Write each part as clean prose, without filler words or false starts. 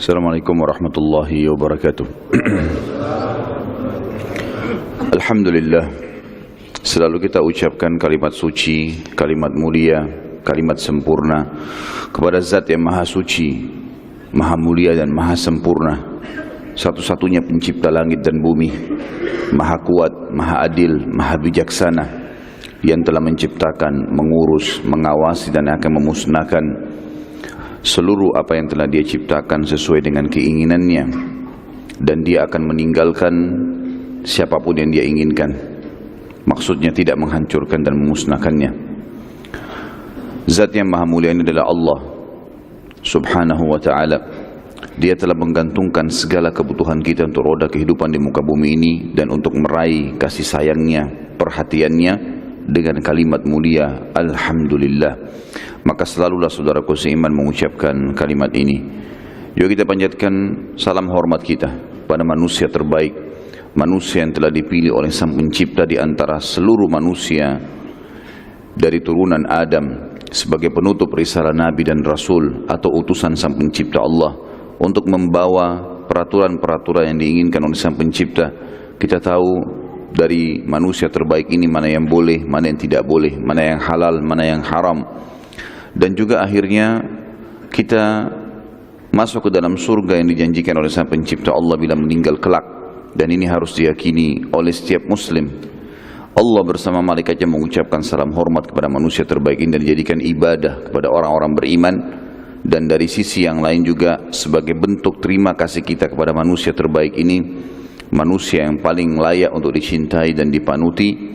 Assalamualaikum warahmatullahi wabarakatuh. Alhamdulillah, selalu kita ucapkan kalimat suci, kalimat mulia, kalimat sempurna kepada Zat yang Maha Suci, Maha Mulia dan Maha Sempurna, satu-satunya pencipta langit dan bumi, Maha Kuat, Maha Adil, Maha Bijaksana, yang telah menciptakan, mengurus, mengawasi dan akan memusnahkan seluruh apa yang telah Dia ciptakan sesuai dengan keinginannya, dan Dia akan meninggalkan siapapun yang Dia inginkan. Maksudnya tidak menghancurkan dan memusnahkannya. Zat yang Maha Mulia ini adalah Allah Subhanahu wa ta'ala. Dia telah menggantungkan segala kebutuhan kita untuk roda kehidupan di muka bumi ini dan untuk meraih kasih sayangnya, perhatiannya dengan kalimat mulia Alhamdulillah. Maka selalulah saudaraku seiman mengucapkan kalimat ini. Yuk kita panjatkan salam hormat kita pada manusia terbaik, manusia yang telah dipilih oleh Sang Pencipta di antara seluruh manusia dari turunan Adam sebagai penutup risalah Nabi dan Rasul atau utusan Sang Pencipta Allah untuk membawa peraturan-peraturan yang diinginkan oleh Sang Pencipta. Kita tahu dari manusia terbaik ini mana yang boleh, mana yang tidak boleh, mana yang halal, mana yang haram. Dan juga akhirnya kita masuk ke dalam surga yang dijanjikan oleh Sang Pencipta Allah bila meninggal kelak. Dan ini harus diyakini oleh setiap muslim. Allah bersama malaikatnya mengucapkan salam hormat kepada manusia terbaik ini dan dijadikan ibadah kepada orang-orang beriman. Dan dari sisi yang lain juga sebagai bentuk terima kasih kita kepada manusia terbaik ini, manusia yang paling layak untuk dicintai dan dipanuti,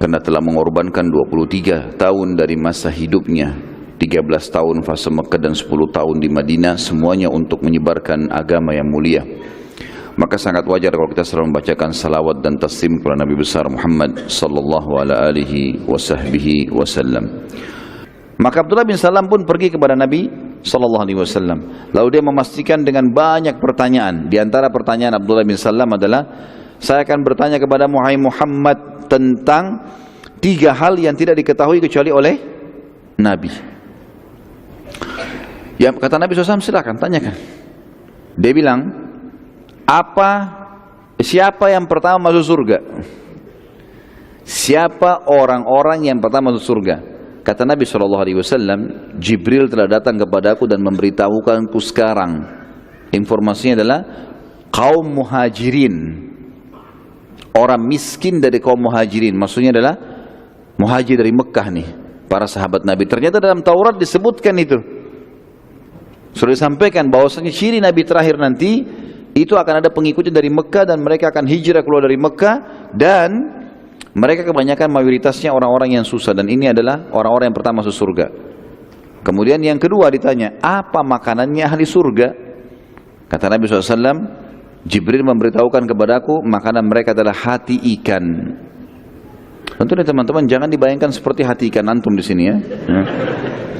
karena telah mengorbankan 23 tahun dari masa hidupnya, 13 tahun fase Mekah dan 10 tahun di Madinah, semuanya untuk menyebarkan agama yang mulia. Maka sangat wajar kalau kita selalu membacakan salawat dan taslim kepada Nabi besar Muhammad sallallahu alaihi wasallam. Maka Abdullah bin Salam pun pergi kepada Nabi sallallahu alaihi wasallam. Lalu dia memastikan dengan banyak pertanyaan. Di antara pertanyaan Abdullah bin Salam adalah, saya akan bertanya kepada Muhammad tentang 3 hal yang tidak diketahui kecuali oleh Nabi. Ya, kata Nabi SAW, silakan tanyakan. Dia bilang, siapa yang pertama masuk surga? Siapa orang-orang yang pertama masuk surga? Kata Nabi SAW, Jibril telah datang kepadaku dan memberitahukanku sekarang. Informasinya adalah kaum muhajirin, orang miskin dari kaum muhajirin. Maksudnya adalah muhajir dari Mekah nih, para sahabat Nabi. Ternyata dalam Taurat disebutkan itu. Sudah disampaikan bahwasanya ciri Nabi terakhir nanti itu akan ada pengikutnya dari Mekah dan mereka akan hijrah keluar dari Mekah, dan mereka kebanyakan mayoritasnya orang-orang yang susah, dan ini adalah orang-orang yang pertama masuk surga. Kemudian yang kedua ditanya, apa makanannya ahli surga? Kata Nabi SAW, Jibril memberitahukan kepadaku makanan mereka adalah hati ikan. Tentu nih teman-teman, jangan dibayangkan seperti hati ikan antum di sini ya.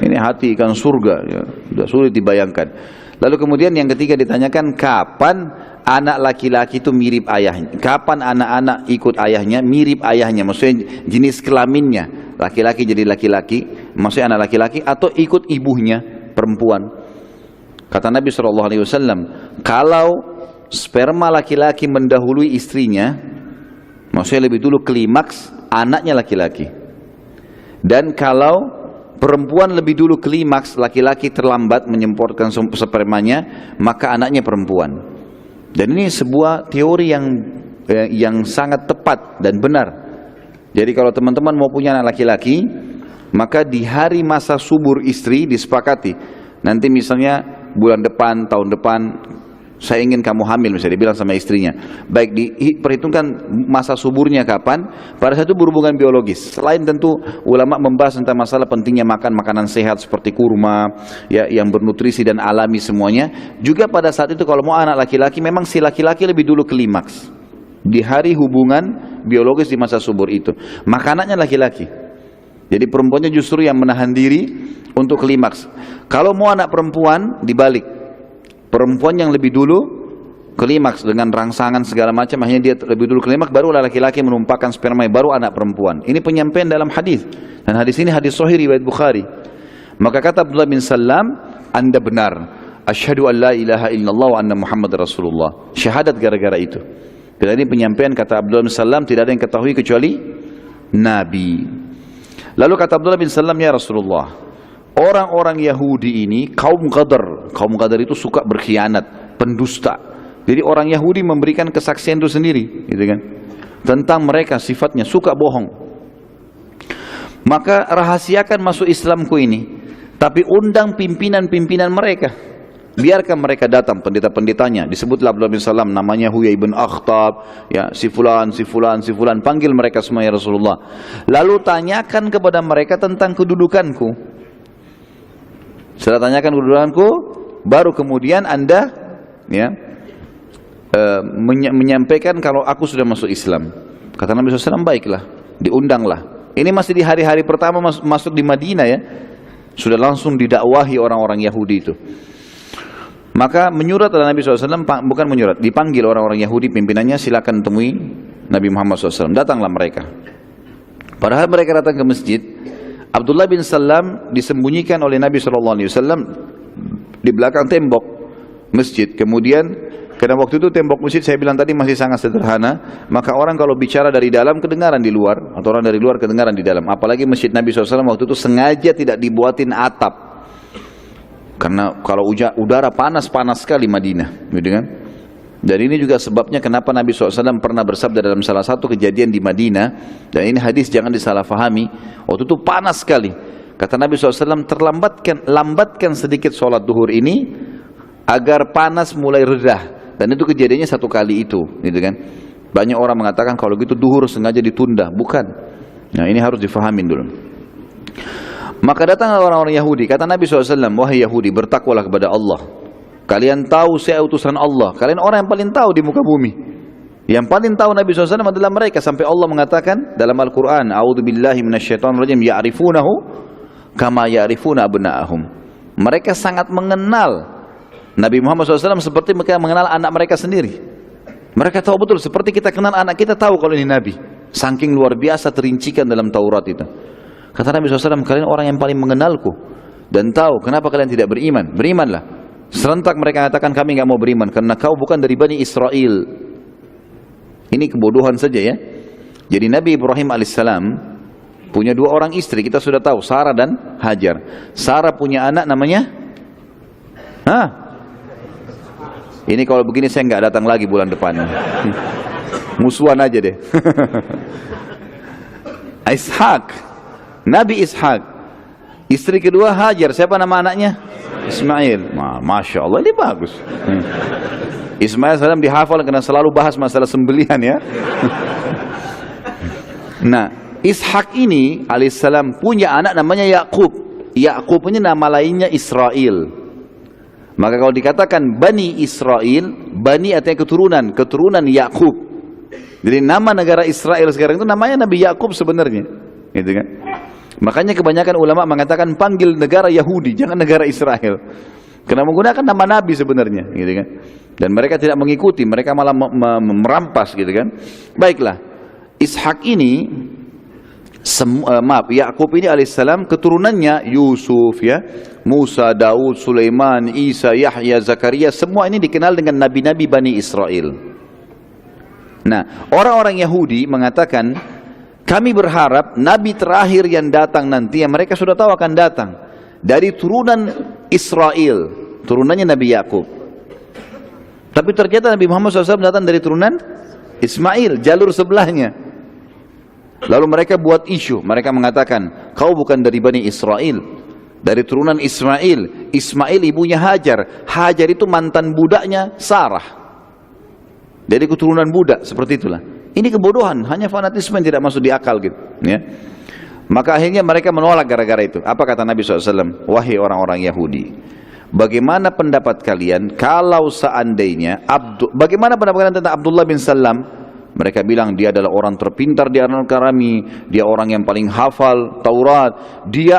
Ini hati ikan surga, ya. Sudah sulit dibayangkan. Lalu kemudian yang ketiga ditanyakan, kapan anak laki-laki itu mirip ayahnya? Kapan anak-anak ikut ayahnya, mirip ayahnya? Maksudnya jenis kelaminnya, laki-laki jadi laki-laki, maksudnya anak laki-laki, atau ikut ibunya, perempuan. Kata Nabi SAW, kalau sperma laki-laki mendahului istrinya, maksudnya lebih dulu klimaks, anaknya laki-laki. Dan kalau perempuan lebih dulu klimaks, laki-laki terlambat menyemprotkan spermanya, maka anaknya perempuan. Dan ini sebuah teori yang sangat tepat dan benar. Jadi kalau teman-teman mau punya anak laki-laki, maka di hari masa subur istri disepakati, nanti misalnya bulan depan, tahun depan, saya ingin kamu hamil, misalnya dibilang sama istrinya. Baik, diperhitungkan masa suburnya kapan, pada saat itu berhubungan biologis. Selain tentu ulama membahas tentang masalah pentingnya makan makanan sehat seperti kurma, ya, yang bernutrisi dan alami semuanya. Juga pada saat itu kalau mau anak laki-laki, memang si laki-laki lebih dulu klimaks di hari hubungan biologis di masa subur itu. Makanannya laki-laki. Jadi perempuannya justru yang menahan diri untuk klimaks. Kalau mau anak perempuan, dibalik. Perempuan yang lebih dulu klimaks dengan rangsangan segala macam, akhirnya dia lebih dulu klimaks, baru laki-laki menumpahkan sperma, baru anak perempuan. Ini penyampaian dalam hadis, dan hadis ini hadis sahih riwayat Bukhari. Maka kata Abdullah bin Salam, Anda benar. asyhadu an la ilaha illallah wa anna Muhammad Rasulullah. Syahadat gara-gara itu. Dan ini penyampaian kata Abdullah bin Salam tidak ada yang ketahui kecuali Nabi. Lalu kata Abdullah bin Salam, ya Rasulullah, orang-orang Yahudi ini kaum Ghadar. Kaum Ghadar itu suka berkhianat, pendusta. Jadi orang Yahudi memberikan kesaksian itu sendiri, gitu kan? Tentang mereka sifatnya suka bohong. Maka rahasiakan masuk Islamku ini, tapi undang pimpinan-pimpinan mereka. Biarkan mereka datang, pendeta-pendetanya. Disebutlah Abdullah bin Salam, namanya Huyai bin Akhtab, ya, si fulan, si fulan, si fulan. Panggil mereka semua, ya Rasulullah. Lalu tanyakan kepada mereka tentang kedudukanku. Setelah tanyakan kedudukanku, baru kemudian Anda, ya, menyampaikan kalau aku sudah masuk Islam. Kata Nabi SAW, baiklah, diundanglah. Ini masih di hari-hari pertama masuk di Madinah, ya. Sudah langsung didakwahi orang-orang Yahudi itu. Maka menyurat oleh Nabi SAW, bukan menyurat, dipanggil orang-orang Yahudi pimpinannya, silakan temui Nabi Muhammad SAW. Datanglah mereka. Padahal mereka datang ke masjid, Abdullah bin Salam disembunyikan oleh Nabi SAW di belakang tembok masjid. Kemudian karena waktu itu tembok masjid saya bilang tadi masih sangat sederhana, maka orang kalau bicara dari dalam kedengaran di luar, atau orang dari luar kedengaran di dalam. Apalagi masjid Nabi SAW waktu itu sengaja tidak dibuatin atap, karena kalau udara panas sekali Madinah, gitu kan? Dan ini juga sebabnya kenapa Nabi SAW pernah bersabda dalam salah satu kejadian di Madinah, dan ini hadis jangan disalahfahami, waktu itu panas sekali. Kata Nabi SAW, lambatkan sedikit sholat duhur ini agar panas mulai redah. Dan itu kejadiannya satu kali itu, gitu kan? Banyak orang mengatakan kalau gitu duhur sengaja ditunda, bukan. Nah, ini harus difahamin dulu. Maka datanglah orang-orang Yahudi, kata Nabi SAW, wahai Yahudi, bertakwalah kepada Allah. Kalian tahu saya utusan Allah. Kalian orang yang paling tahu di muka bumi. Yang paling tahu Nabi SAW adalah mereka. Sampai Allah mengatakan dalam Al-Quran, a'udzubillahi minasyaitonirrajim, ya'rifunahu kama ya'rifuna abna'ahum. Mereka sangat mengenal Nabi Muhammad SAW seperti mereka mengenal anak mereka sendiri. Mereka tahu betul, seperti kita kenal anak kita, tahu kalau ini Nabi. Saking luar biasa terincikan dalam Taurat itu. Kata Nabi SAW, kalian orang yang paling mengenalku dan tahu kenapa kalian tidak beriman. Berimanlah. Serentak mereka katakan, kami nggak mau beriman karena kau bukan dari Bani Israel. Ini kebodohan saja, ya. Jadi Nabi Ibrahim alaihissalam punya dua orang istri, kita sudah tahu, Sarah dan Hajar. Sarah punya anak namanya ini kalau begini saya nggak datang lagi bulan depan. Musuhan aja deh. Ishak, Nabi Ishak. Istri kedua Hajar, siapa nama anaknya? Ismail. Masya Allah, ini bagus. Ismail salam dihafal karena selalu bahas masalah sembelihan, ya. Nah, Ishak ini alaihissalam punya anak namanya Yakub. Yakub ini nama lainnya Israel. Maka kalau dikatakan Bani Israel, Bani artinya keturunan Yakub. Jadi nama negara Israel sekarang itu namanya Nabi Yakub sebenarnya, gitu kan? Makanya kebanyakan ulama mengatakan panggil negara Yahudi, jangan negara Israel, karena menggunakan nama Nabi sebenarnya, gitu kan? Dan mereka tidak mengikuti, mereka malah merampas, gitu kan? Baiklah, Ishak ini, Yakub ini alaihissalam keturunannya Yusuf, ya, Musa, Daud, Sulaiman, Isa, Yahya, Zakaria, semua ini dikenal dengan nabi-nabi Bani Israel. Nah, orang-orang Yahudi mengatakan, kami berharap nabi terakhir yang datang nanti, yang mereka sudah tahu akan datang dari turunan Israel, turunannya Nabi Yakub. Tapi ternyata Nabi Muhammad SAW datang dari turunan Ismail, jalur sebelahnya. Lalu mereka buat isu, mereka mengatakan, kau bukan dari Bani Israel, dari turunan Ismail. Ismail ibunya Hajar. Hajar itu mantan budaknya Sarah. Dari keturunan budak, seperti itulah. Ini kebodohan, hanya fanatisme yang tidak masuk di akal, gitu, ya. Maka akhirnya mereka menolak gara-gara itu. Apa kata Nabi SAW? Wahai orang-orang Yahudi, bagaimana pendapat kalian kalau seandainya bagaimana pendapat kalian tentang Abdullah bin Salam? Mereka bilang dia adalah orang terpintar di antara kami, dia orang yang paling hafal Taurat, dia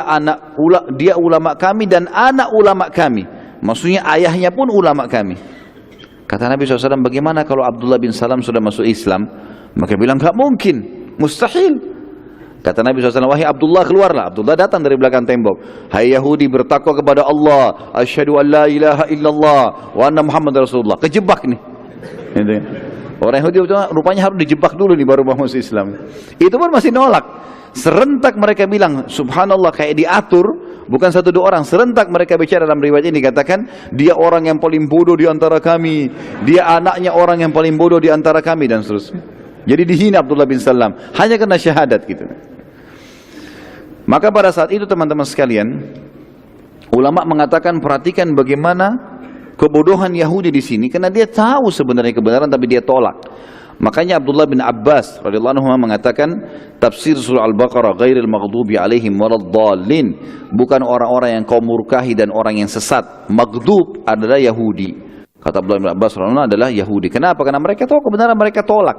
ulama kami dan anak ulama kami. Maksudnya ayahnya pun ulama kami. Kata Nabi SAW, bagaimana kalau Abdullah bin Salam sudah masuk Islam? Mereka bilang, enggak mungkin, mustahil. Kata Nabi SAW, wahai Abdullah, keluarlah. Abdullah datang dari belakang tembok. Hai Yahudi, bertakwa kepada Allah. Asyhadu an la ilaha illallah wa anna Muhammad Rasulullah. Kejebak nih. Orang Yahudi rupanya harus dijebak dulu nih baru masuk Islam. Itu pun masih nolak. Serentak mereka bilang, subhanallah, kayak diatur. Bukan satu dua orang, serentak mereka bicara. Dalam riwayat ini dikatakan, dia orang yang paling bodoh di antara kami, dia anaknya orang yang paling bodoh di antara kami, dan seterusnya. Jadi dihina Abdullah bin Salam hanya karena syahadat gitu. Maka pada saat itu teman-teman sekalian, ulama mengatakan perhatikan bagaimana kebodohan Yahudi di sini, karena dia tahu sebenarnya kebenaran tapi dia tolak. Makanya Abdullah bin Abbas radhiyallahu anhu mengatakan tafsir surah Al-Baqarah ghairil maghdubi alaihim waladdallin, bukan orang-orang yang kau murkahi dan orang yang sesat. Maghdub adalah Yahudi. Kata Abdullah bin Abbas radhiyallahu anhu adalah Yahudi. Kenapa? Karena mereka tahu kebenaran, mereka tolak.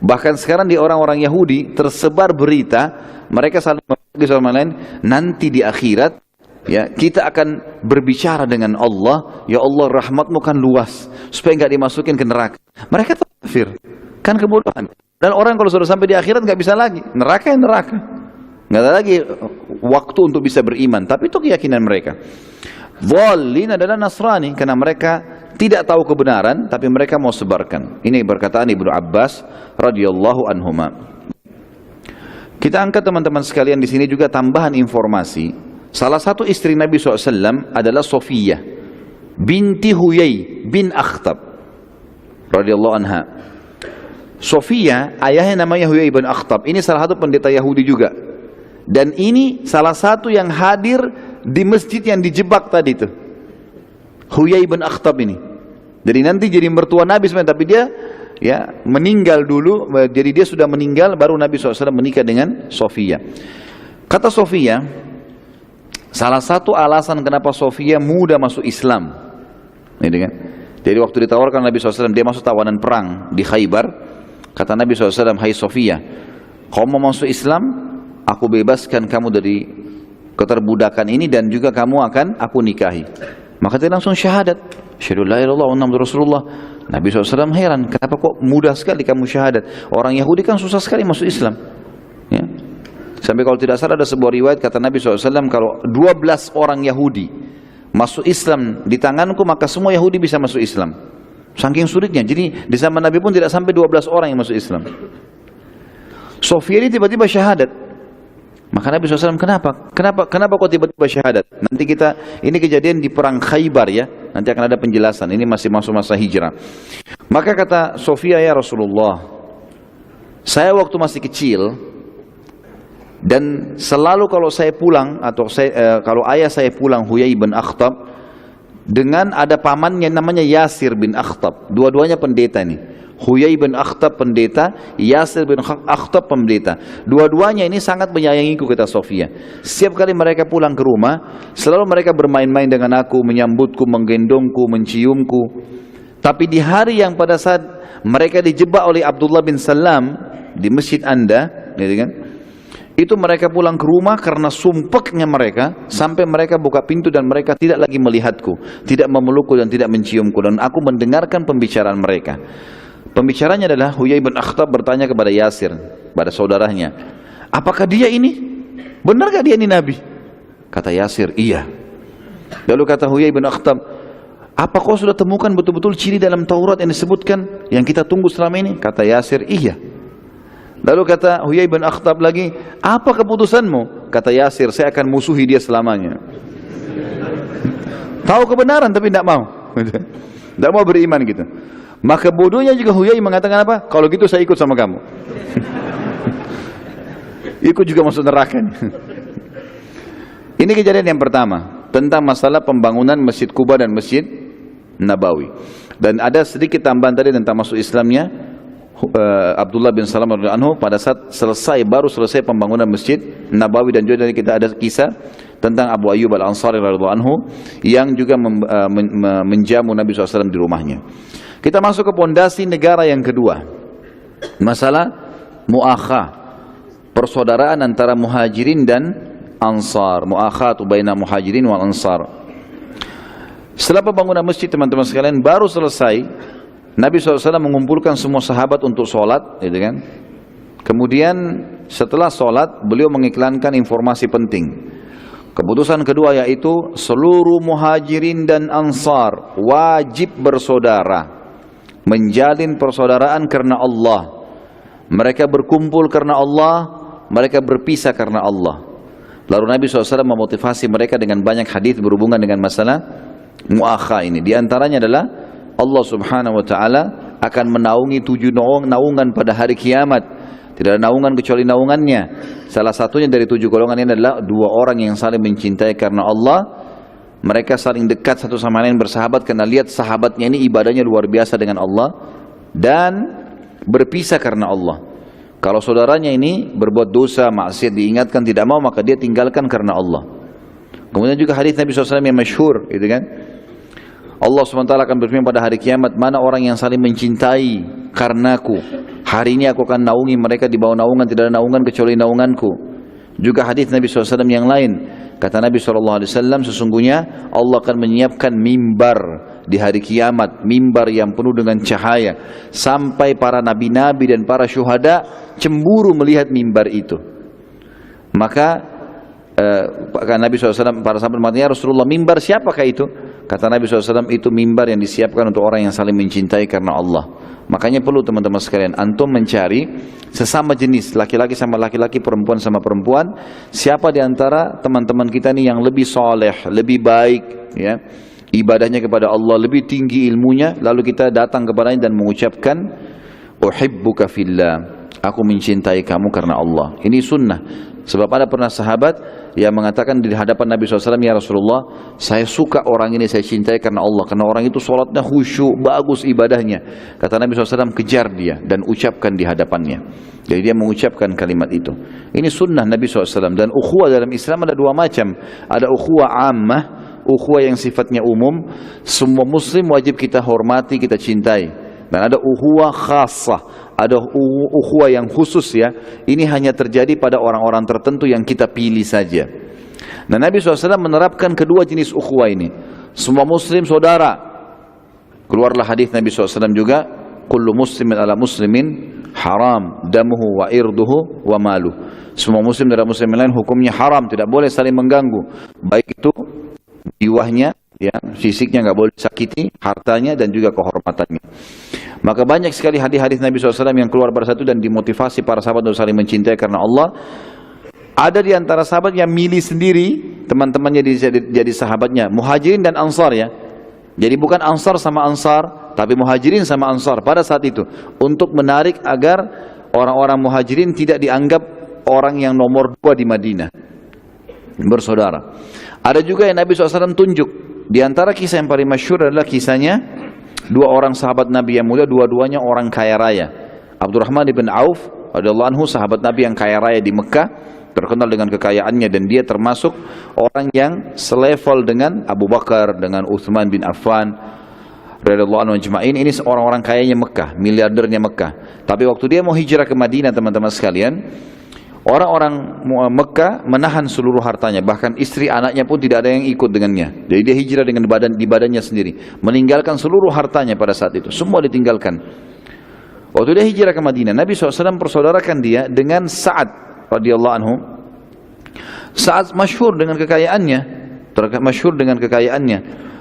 Bahkan sekarang di orang-orang Yahudi tersebar berita, mereka saling berbagi sama lain, nanti di akhirat ya kita akan berbicara dengan Allah, ya Allah rahmatmu kan luas, supaya nggak dimasukin ke neraka. Mereka kafir, kan kebodohan. Dan orang kalau sudah sampai di akhirat nggak bisa lagi, neraka ya neraka, nggak ada lagi waktu untuk bisa beriman. Tapi itu keyakinan mereka. Dhalin adalah Nasrani, karena mereka tidak tahu kebenaran, tapi mereka mau sebarkan. Ini perkataan Ibnu Abbas radhiyallahu anhuma. Kita angkat teman-teman sekalian di sini juga tambahan informasi. Salah satu istri Nabi SAW adalah Sofiyah binti Huyai bin Akhtab radhiyallahu anha. Sofiyah ayahnya namanya Huyai bin Akhtab. Ini salah satu pendeta Yahudi juga. Dan ini salah satu yang hadir di masjid yang dijebak tadi itu. Huyai bin Akhtab ini. Jadi nanti jadi mertua Nabi sebenarnya, tapi dia ya meninggal dulu. Jadi dia sudah meninggal, baru Nabi SAW menikah dengan Sofiyah. Kata Sofiyah, salah satu alasan kenapa Sofiyah muda masuk Islam, jadi waktu ditawarkan Nabi SAW, dia masuk tawanan perang di Khaybar. Kata Nabi SAW, hai Sofiyah, kau mau masuk Islam, aku bebaskan kamu dari keterbudakan ini, dan juga kamu akan aku nikahi. Maka dia langsung syahadat, asyhadu la ilaha illallah wa anna Rasulullah. Nabi SAW heran, kenapa kok mudah sekali kamu syahadat? Orang Yahudi kan susah sekali masuk Islam ya. Sampai kalau tidak salah ada sebuah riwayat, kata Nabi SAW, kalau 12 orang Yahudi masuk Islam di tanganku, maka semua Yahudi bisa masuk Islam. Saking sulitnya. Jadi di zaman Nabi pun tidak sampai 12 orang yang masuk Islam. Sofiyah ini tiba-tiba syahadat. Maka Nabi SAW, kenapa kok tiba-tiba syahadat? Nanti ini kejadian di perang Khaybar ya. Nanti akan ada penjelasan. Ini masih masuk masa hijrah. Maka kata Sofiyah, ya Rasulullah, saya waktu masih kecil, dan selalu kalau saya pulang, atau kalau ayah saya pulang, Huyai bin Akhtab, dengan ada pamannya namanya Yasir bin Akhtab. Dua-duanya pendeta nih. Huyai bin Akhtab pendeta, Yasir bin Akhtab pendeta. Dua-duanya ini sangat menyayangiku, kata Sofia. Setiap kali mereka pulang ke rumah, selalu mereka bermain-main dengan aku, menyambutku, menggendongku, menciumku. Tapi di hari yang pada saat mereka dijebak oleh Abdullah bin Salam di masjid Anda, gitu kan? Itu mereka pulang ke rumah karena sumpeknya mereka, sampai mereka buka pintu dan mereka tidak lagi melihatku, tidak memelukku dan tidak menciumku, dan aku mendengarkan pembicaraan mereka. Pembicaranya adalah Huyai bin Akhtab bertanya kepada Yasir, pada saudaranya, apakah dia ini? Benar gak dia ini Nabi? Kata Yasir, iya. Lalu kata Huyai bin Akhtab, apa kau sudah temukan betul-betul ciri dalam Taurat yang disebutkan, yang kita tunggu selama ini? Kata Yasir, iya. Lalu kata Huyai bin Akhtab lagi, apa keputusanmu? Kata Yasir, saya akan musuhi dia selamanya. Tahu kebenaran tapi tidak mau. Tidak mau beriman gitu. Maka bodohnya juga Huyai mengatakan apa? Kalau gitu saya ikut sama kamu. Ikut juga masuk neraka. Ini kejadian yang pertama tentang masalah pembangunan Masjid Quba dan Masjid Nabawi. Dan ada sedikit tambahan tadi tentang masuk Islamnya Abdullah bin Salam radhiyallahu anhu pada saat baru selesai pembangunan Masjid Nabawi. Dan juga kita ada kisah tentang Abu Ayyub Al-Ansari radhiyallahu anhu yang juga menjamu Nabi SAW di rumahnya. Kita masuk ke pondasi negara yang kedua, masalah muakhah, persaudaraan antara muhajirin dan ansar. Muakhatu baina muhajirin wal ansar. Setelah pembangunan masjid teman-teman sekalian baru selesai, Nabi SAW mengumpulkan semua sahabat untuk sholat, gitu kan? Kemudian setelah sholat beliau mengiklankan informasi penting. Keputusan kedua yaitu seluruh muhajirin dan ansar wajib bersaudara, menjalin persaudaraan karena Allah. Mereka berkumpul karena Allah, mereka berpisah karena Allah. Lalu Nabi SAW memotivasi mereka dengan banyak hadis berhubungan dengan masalah muakha ini. Di antaranya adalah Allah Subhanahu wa taala akan menaungi 7 naungan pada hari kiamat. Tidak ada naungan kecuali naungannya. Salah satunya dari 7 golongan ini adalah 2 orang yang saling mencintai karena Allah. Mereka saling dekat satu sama lain, bersahabat karena lihat sahabatnya ini ibadahnya luar biasa dengan Allah, dan berpisah karena Allah. Kalau saudaranya ini berbuat dosa, maksiat, diingatkan tidak mau, maka dia tinggalkan karena Allah. Kemudian juga hadis Nabi SAW yang masyhur, gitu kan? Allah SWT akan berfirman pada hari kiamat, mana orang yang saling mencintai karenaku, hari ini aku akan naungi mereka di bawah naungan, tidak ada naungan kecuali naunganku. Juga hadis Nabi SAW yang lain, kata Nabi SAW, sesungguhnya Allah akan menyiapkan mimbar di hari kiamat, mimbar yang penuh dengan cahaya, sampai para nabi-nabi dan para syuhada cemburu melihat mimbar itu. Maka Nabi SAW, para sahabat bertanya, Rasulullah, mimbar siapakah itu? Kata Nabi SAW, itu mimbar yang disiapkan untuk orang yang saling mencintai karena Allah. Makanya perlu teman-teman sekalian, antum mencari sesama jenis, laki-laki sama laki-laki, perempuan sama perempuan, siapa di antara teman-teman kita nih yang lebih soleh, lebih baik, ya, ibadahnya kepada Allah, lebih tinggi ilmunya, lalu kita datang kepadanya dan mengucapkan, uhibbuka fillah, aku mencintai kamu karena Allah. Ini sunnah. Sebab ada pernah sahabat yang mengatakan di hadapan Nabi SAW, ya Rasulullah, saya suka orang ini, saya cintai karena Allah, karena orang itu sholatnya khusyuk, bagus ibadahnya. Kata Nabi SAW, kejar dia dan ucapkan di hadapannya. Jadi dia mengucapkan kalimat itu. Ini sunnah Nabi SAW. Dan ukhuwah dalam Islam ada 2 macam. Ada ukhuwah ammah, ukhuwah yang sifatnya umum, semua muslim wajib kita hormati, kita cintai. Dan ada ukhuwah khassah, ada ukhuwah yang khusus, ya. Ini hanya terjadi pada orang-orang tertentu yang kita pilih saja. Nah, Nabi SAW menerapkan kedua jenis ukhuwah ini. Semua muslim saudara. Keluarlah hadis Nabi SAW juga, kullu muslimin ala muslimin haram damuhu wa irduhu wa maluh. Semua muslim terhadap muslim lain hukumnya haram, tidak boleh saling mengganggu, baik itu jiwanya, ya, fisiknya nggak boleh sakiti, hartanya dan juga kehormatannya. Maka banyak sekali hadis-hadis Nabi SAW yang keluar pada satu dan dimotivasi para sahabat untuk saling mencintai karena Allah. Ada di antara sahabat yang milih sendiri teman-temannya jadi sahabatnya, muhajirin dan ansar, ya. Jadi bukan ansar sama ansar, tapi muhajirin sama ansar pada saat itu, untuk menarik agar orang-orang muhajirin tidak dianggap orang yang nomor 2 di Madinah, bersaudara. Ada juga yang Nabi SAW tunjuk. Di antara kisah yang paling masyhur adalah kisahnya 2 orang sahabat Nabi yang mulia, dua-duanya orang kaya raya. Abdurrahman bin Auf radhiyallahu anhu, sahabat Nabi yang kaya raya di Mekah, terkenal dengan kekayaannya, dan dia termasuk orang yang selevel dengan Abu Bakar, dengan Utsman bin Affan radhiyallahu anhu ajma'in. Ini orang-orang kayanya Mekah, miliardernya Mekah. Tapi waktu dia mau hijrah ke Madinah, teman-teman sekalian, orang-orang Mekah menahan seluruh hartanya, bahkan istri anaknya pun tidak ada yang ikut dengannya. Jadi dia hijrah dengan badannya sendiri, meninggalkan seluruh hartanya pada saat itu, semua ditinggalkan. Waktu dia hijrah ke Madinah, Nabi SAW persaudarakan dia dengan Sa'ad radhiyallahu anhu. Sa'ad masyhur dengan kekayaannya,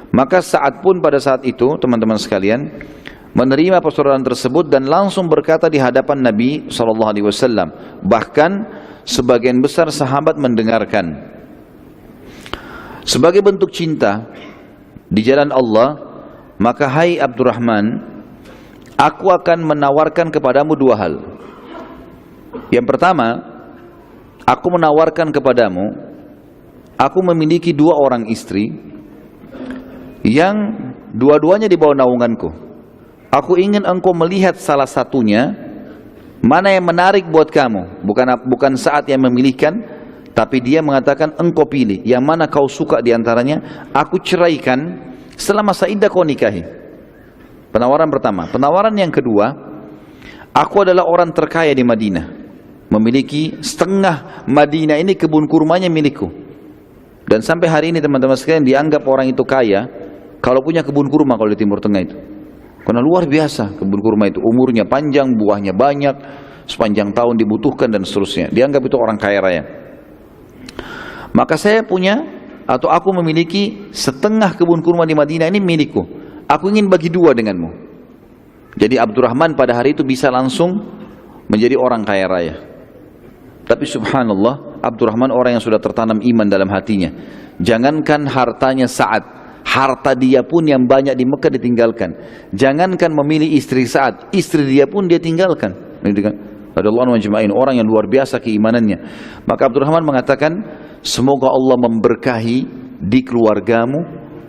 Maka Sa'ad pun pada saat itu, teman-teman sekalian, menerima persaudaraan tersebut dan langsung berkata di hadapan Nabi SAW. Bahkan sebagian besar sahabat mendengarkan. Sebagai bentuk cinta di jalan Allah, maka hai Abdurrahman, aku akan menawarkan kepadamu 2 hal. Yang pertama, aku menawarkan kepadamu, aku memiliki 2 orang istri yang dua-duanya di bawah naunganku. Aku ingin engkau melihat salah satunya, mana yang menarik buat kamu. Bukan saat yang memilihkan, tapi dia mengatakan engkau pilih, yang mana kau suka diantaranya, aku ceraikan, setelah masa iddah kau nikahi. Penawaran pertama. Penawaran yang kedua, aku adalah orang terkaya di Madinah, memiliki setengah Madinah ini kebun kurmanya milikku. Dan sampai hari ini teman-teman sekalian dianggap orang itu kaya kalau punya kebun kurma kalau di Timur Tengah itu. Karena luar biasa kebun kurma itu, umurnya panjang, buahnya banyak, sepanjang tahun dibutuhkan dan seterusnya. Dianggap itu orang kaya raya. Maka saya punya atau aku memiliki setengah kebun kurma di Madinah, ini milikku. Aku ingin bagi dua denganmu. Jadi Abdurrahman pada hari itu bisa langsung menjadi orang kaya raya. Tapi subhanallah, Abdurrahman orang yang sudah tertanam iman dalam hatinya. Jangankan hartanya Sa'ad, harta dia pun yang banyak di Mekah ditinggalkan. Jangankan memilih istri Sa'ad, istri dia pun dia tinggalkan. Radhiyallahu anhu ajma'in, orang yang luar biasa keimanannya. Maka Abdurrahman mengatakan, semoga Allah memberkahi di keluargamu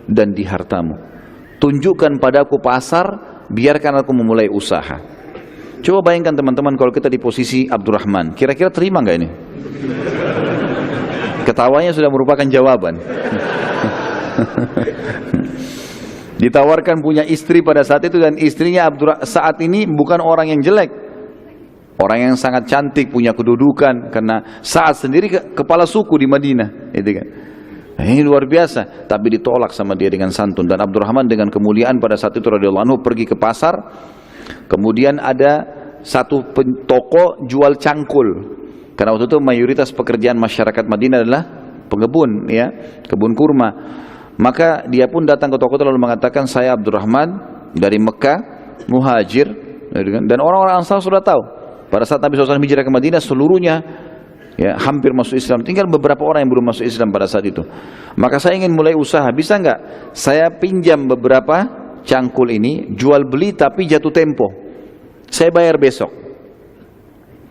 dan di hartamu. Tunjukkan padaku pasar, biarkan aku memulai usaha. Coba bayangkan teman-teman kalau kita di posisi Abdurrahman, kira-kira terima nggak ini? Ketawanya sudah merupakan jawaban. Ditawarkan punya istri pada saat itu, dan istrinya saat ini bukan orang yang jelek, orang yang sangat cantik, punya kedudukan, karena Sa'ad sendiri kepala suku di Madinah, gitu kan. Ini luar biasa, tapi ditolak sama dia dengan santun. Dan Abdurrahman dengan kemuliaan pada saat itu radhiyallahu anhu pergi ke pasar. Kemudian ada satu toko jual cangkul, karena waktu itu mayoritas pekerjaan masyarakat Madinah adalah pengebun, ya, kebun kurma. Maka dia pun datang ke toko itu lalu mengatakan, saya Abdurrahman dari Mekah, muhajir. Dan orang-orang Ansar sudah tahu pada saat Nabi SAW hijrah ke Madinah seluruhnya ya hampir masuk Islam, tinggal beberapa orang yang belum masuk Islam pada saat itu. Maka saya ingin mulai usaha, bisa enggak saya pinjam beberapa cangkul ini, jual beli tapi jatuh tempo, saya bayar besok.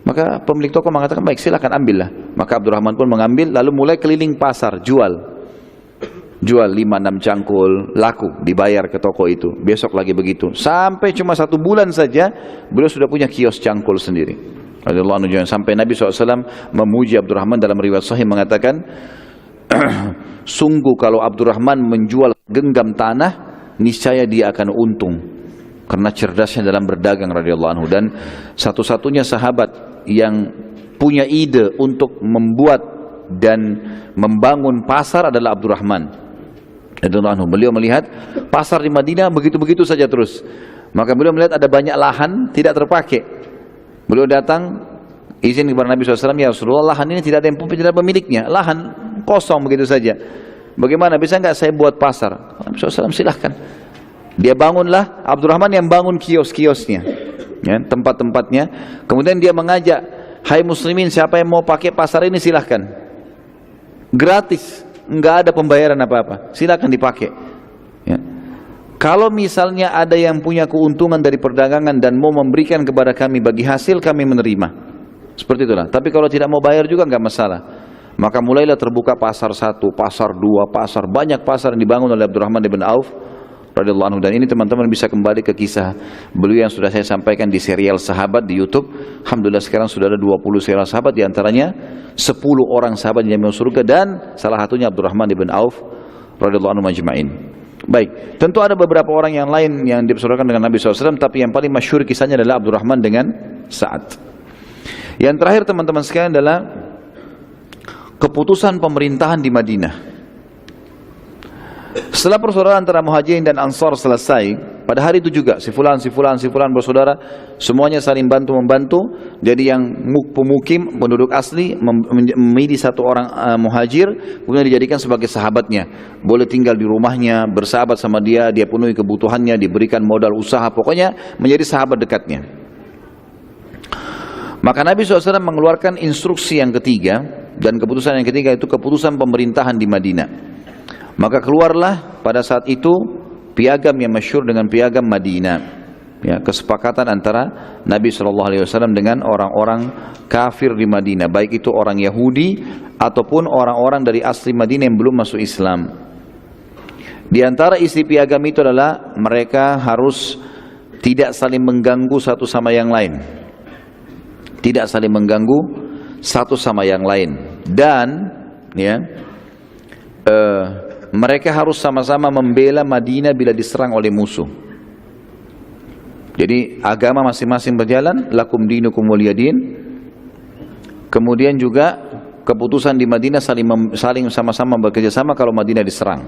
Maka pemilik toko mengatakan, baik silakan ambillah. Maka Abdurrahman pun mengambil, lalu mulai keliling pasar, jual 5-6 cangkul, laku, dibayar ke toko itu, besok lagi begitu, sampai cuma 1 bulan saja beliau sudah punya kios cangkul sendiri. Sampai Nabi SAW memuji Abdurrahman dalam riwayat sahih mengatakan, sungguh kalau Abdurrahman menjual genggam tanah, niscaya dia akan untung, karena cerdasnya dalam berdagang radhiyallahu anhu. Dan satu-satunya sahabat yang punya ide untuk membuat dan membangun pasar adalah Abdurrahman radhiyallahu anhu. Beliau melihat pasar di Madinah begitu-begitu saja terus. Maka beliau melihat ada banyak lahan tidak terpakai. Beliau datang izin kepada Nabi SAW, ya Rasulullah, lahan ini tidak ada yang tidak pemiliknya, lahan kosong begitu saja. Bagaimana, bisa enggak saya buat pasar? Nabi SAW silahkan. Dia bangunlah, Abdurrahman yang bangun kios-kiosnya, ya, tempat-tempatnya. Kemudian dia mengajak, hai muslimin, siapa yang mau pakai pasar ini silahkan, gratis, enggak ada pembayaran apa-apa, silahkan dipakai, ya. Kalau misalnya ada yang punya keuntungan dari perdagangan dan mau memberikan kepada kami bagi hasil, kami menerima. Seperti itulah. Tapi kalau tidak mau bayar juga enggak masalah. Maka mulailah terbuka pasar 1, pasar 2, pasar, banyak pasar yang dibangun oleh Abdurrahman bin Auf radhiyallahu anhu. Dan ini teman-teman bisa kembali ke kisah beliau yang sudah saya sampaikan di serial sahabat di YouTube. Alhamdulillah sekarang sudah ada 20 serial sahabat, di antaranya 10 orang sahabat yang masuk surga, dan salah satunya Abdurrahman bin Auf radhiyallahu anhu majma'in. Baik, tentu ada beberapa orang yang lain yang dipersaudarakan dengan Nabi SAW, tapi yang paling masyhur kisahnya adalah Abdurrahman dengan Sa'ad. Yang terakhir teman-teman sekalian adalah keputusan pemerintahan di Madinah. Setelah persaudaraan antara Muhajirin dan Ansar selesai, pada hari itu juga si fulan bersaudara, semuanya saling bantu-membantu. Jadi yang pemukim, penduduk asli memilih satu orang Muhajir, kemudian dijadikan sebagai sahabatnya. Boleh tinggal di rumahnya, bersahabat sama dia, dia penuhi kebutuhannya, diberikan modal usaha, pokoknya menjadi sahabat dekatnya. Maka Nabi SAW mengeluarkan instruksi yang ketiga, dan keputusan yang ketiga itu keputusan pemerintahan di Madinah. Maka keluarlah pada saat itu piagam yang masyhur dengan piagam Madinah, ya, kesepakatan antara Nabi SAW dengan orang-orang kafir di Madinah, baik itu orang Yahudi ataupun orang-orang dari asli Madinah yang belum masuk Islam. Di antara isi piagam itu adalah mereka harus tidak saling mengganggu satu sama yang lain, tidak saling mengganggu satu sama yang lain, dan ya, mereka harus sama-sama membela Madinah bila diserang oleh musuh. Jadi agama masing-masing berjalan, lakum dinukum waliyadin. Kemudian juga keputusan di Madinah saling sama-sama bekerja sama kalau Madinah diserang.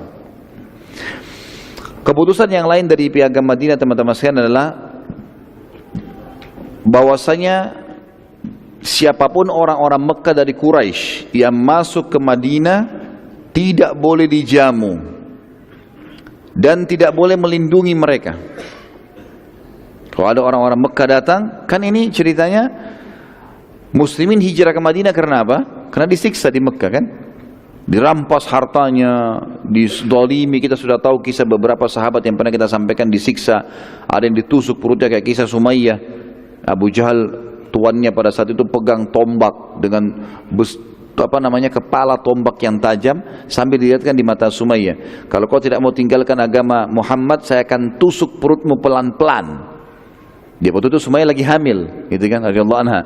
Keputusan yang lain dari piagam Madinah teman-teman sekalian adalah bahwasanya siapapun orang-orang Mekah dari Quraisy yang masuk ke Madinah tidak boleh dijamu dan tidak boleh melindungi mereka. Kalau ada orang-orang Mekah datang, kan ini ceritanya muslimin hijrah ke Madinah karena apa? Karena disiksa di Mekah kan, dirampas hartanya, dizalimi. Kita sudah tahu kisah beberapa sahabat yang pernah kita sampaikan disiksa, ada yang ditusuk perutnya kayak kisah Sumayyah. Abu Jahal tuannya pada saat itu pegang tombak dengan kepala tombak yang tajam sambil dilihatkan di mata Sumayyah, kalau kau tidak mau tinggalkan agama Muhammad, saya akan tusuk perutmu pelan-pelan. Dia waktu itu Sumayyah lagi hamil, gitu kan, radhiyallahu anha.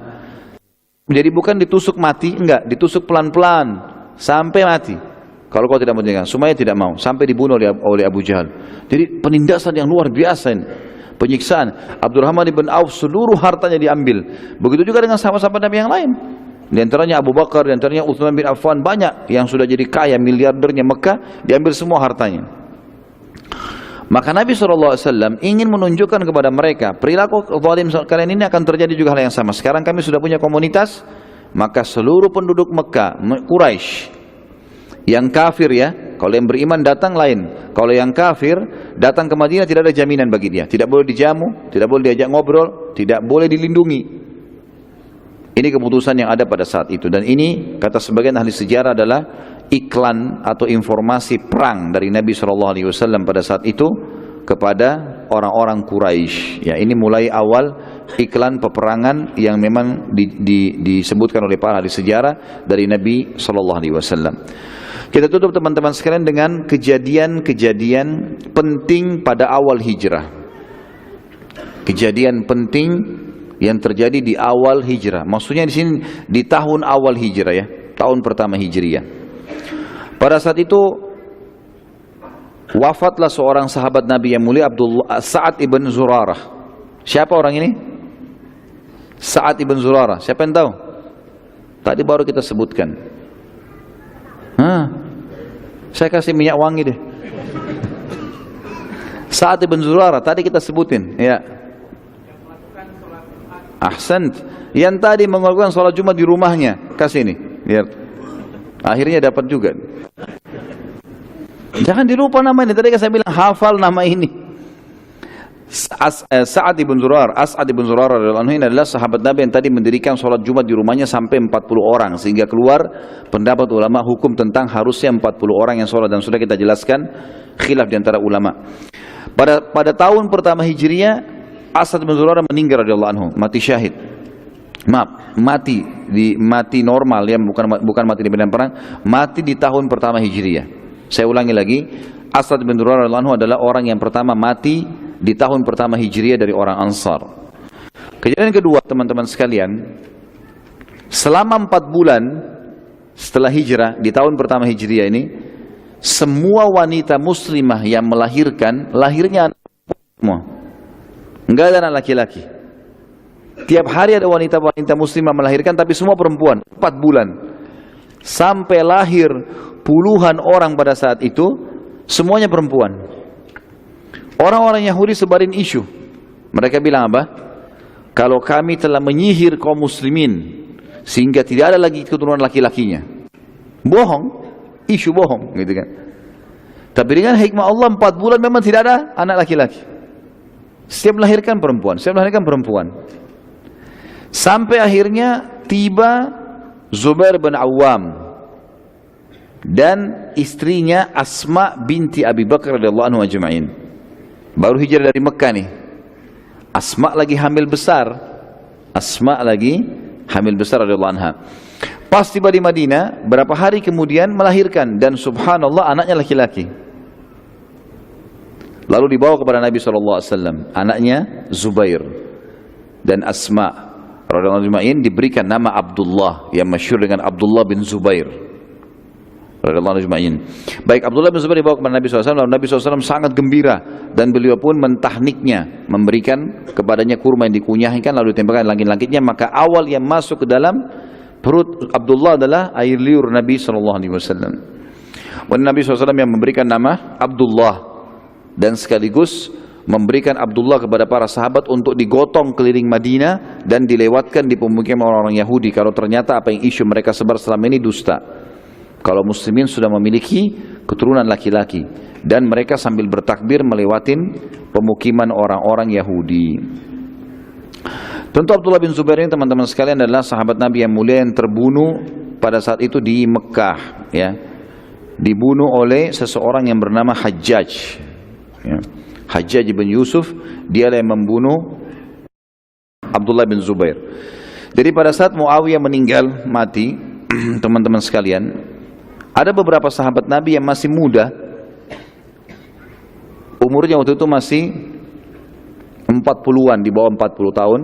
Jadi bukan ditusuk mati, enggak, ditusuk pelan-pelan sampai mati. Kalau kau tidak mau tinggalkan, Sumayyah tidak mau, sampai dibunuh oleh Abu Jahal. Jadi penindasan yang luar biasa ini. Penyiksaan. Abdurrahman ibn Auf seluruh hartanya diambil. Begitu juga dengan sahabat-sahabat Nabi yang lain. Di antaranya Abu Bakar, di antaranya Utsman bin Affan, banyak yang sudah jadi kaya, miliardernya Mekah, diambil semua hartanya. Maka Nabi SAW ingin menunjukkan kepada mereka, perilaku zalim kalian ini akan terjadi juga hal yang sama. Sekarang kami sudah punya komunitas, maka seluruh penduduk Mekah, Quraisy, yang kafir ya, kalau yang beriman datang lain. Kalau yang kafir datang ke Madinah tidak ada jaminan bagi dia. Tidak boleh dijamu, tidak boleh diajak ngobrol, tidak boleh dilindungi. Ini keputusan yang ada pada saat itu. Dan ini kata sebagian ahli sejarah adalah iklan atau informasi perang dari Nabi SAW pada saat itu kepada orang-orang Quraisy. Ya, ini mulai awal iklan peperangan yang memang disebutkan oleh para ahli sejarah dari Nabi SAW. Kita tutup teman-teman sekalian dengan kejadian-kejadian penting pada awal hijrah. Kejadian penting yang terjadi di awal hijrah. Maksudnya di sini di tahun awal hijrah ya, tahun pertama hijriyah. Pada saat itu wafatlah seorang sahabat Nabi yang mulia, Sa'ad ibn Zurarah. Siapa orang ini? Sa'ad ibn Zurarah. Siapa yang tahu? Tadi baru kita sebutkan. Saya kasih minyak wangi deh. Sa'ad ibn Zurarah tadi kita sebutin, ya. Ahsan. Yang tadi melakukan sholat Jumat di rumahnya, kasih ini, lihat. Akhirnya dapat juga. Jangan dilupa nama ini. Tadi saya bilang hafal nama ini. Sa'ad ibn Zurarah, As'ad ibn Zurarah radhiyallahu anhu adalah sahabat Nabi yang tadi mendirikan sholat Jumat di rumahnya sampai 40 orang, sehingga keluar pendapat ulama hukum tentang harusnya 40 orang yang sholat, dan sudah kita jelaskan khilaf di antara ulama. Pada tahun pertama Hijriyah, As'ad ibn Zurarah meninggal radhiyallahu anhu, mati syahid. Mati normal ya, bukan mati di medan perang, mati di tahun pertama Hijriyah. Saya ulangi lagi, As'ad bin Zurarah radhiyallahu anhu adalah orang yang pertama mati di tahun pertama Hijriyah dari orang Ansar. Kejadian kedua, teman-teman sekalian, selama 4 bulan setelah hijrah di tahun pertama Hijriyah ini, semua wanita muslimah yang melahirkan, lahirnya anak semua, enggak ada anak laki-laki. Tiap hari ada wanita-wanita muslimah melahirkan, tapi semua perempuan. 4 bulan sampai lahir puluhan orang pada saat itu, semuanya perempuan. Orang-orang Yahudi sebarin isu. Mereka bilang apa? Kalau kami telah menyihir kaum muslimin sehingga tidak ada lagi keturunan laki-lakinya. Bohong, isu bohong, gitu kan. Tapi dengan hikmah Allah 4 bulan memang tidak ada anak laki-laki. Setiap melahirkan perempuan, Sampai akhirnya tiba Zubair bin Awam dan istrinya Asma binti Abi Bakar radhiyallahu anhu ajma'in. Baru hijrah dari Mekah nih. Asma lagi hamil besar radhiyallahu anha. Pas tiba di Madinah, berapa hari kemudian melahirkan, dan subhanallah anaknya laki-laki. Lalu dibawa kepada Nabi SAW, anaknya Zubair dan Asma radhiyallahu anha diberikan nama Abdullah yang masyhur dengan Abdullah bin Zubair radhiyallahu anhu. Baik, Abdullah bin Zubair dibawa kepada Nabi SAW, lalu Nabi SAW sangat gembira dan beliau pun mentahniknya, memberikan kepadanya kurma yang dikunyahkan lalu ditembakkan langit-langitnya. Maka awal yang masuk ke dalam perut Abdullah adalah air liur Nabi SAW. Dan Nabi SAW yang memberikan nama Abdullah, dan sekaligus memberikan Abdullah kepada para sahabat untuk digotong keliling Madinah dan dilewatkan di pemukiman orang-orang Yahudi kalau ternyata apa yang isu mereka sebar selama ini dusta. Kalau muslimin sudah memiliki keturunan laki-laki, dan mereka sambil bertakbir melewatin pemukiman orang-orang Yahudi. Tentu Abdullah bin Zubair ini teman-teman sekalian adalah sahabat Nabi yang mulia yang terbunuh pada saat itu di Mekah, ya. Dibunuh oleh seseorang yang bernama Hajjaj, ya. Hajjaj bin Yusuf, dia yang membunuh Abdullah bin Zubair. Jadi pada saat Muawiyah meninggal mati, teman-teman sekalian, ada beberapa sahabat Nabi yang masih muda, umurnya waktu itu masih 40-an, di bawah 40 tahun.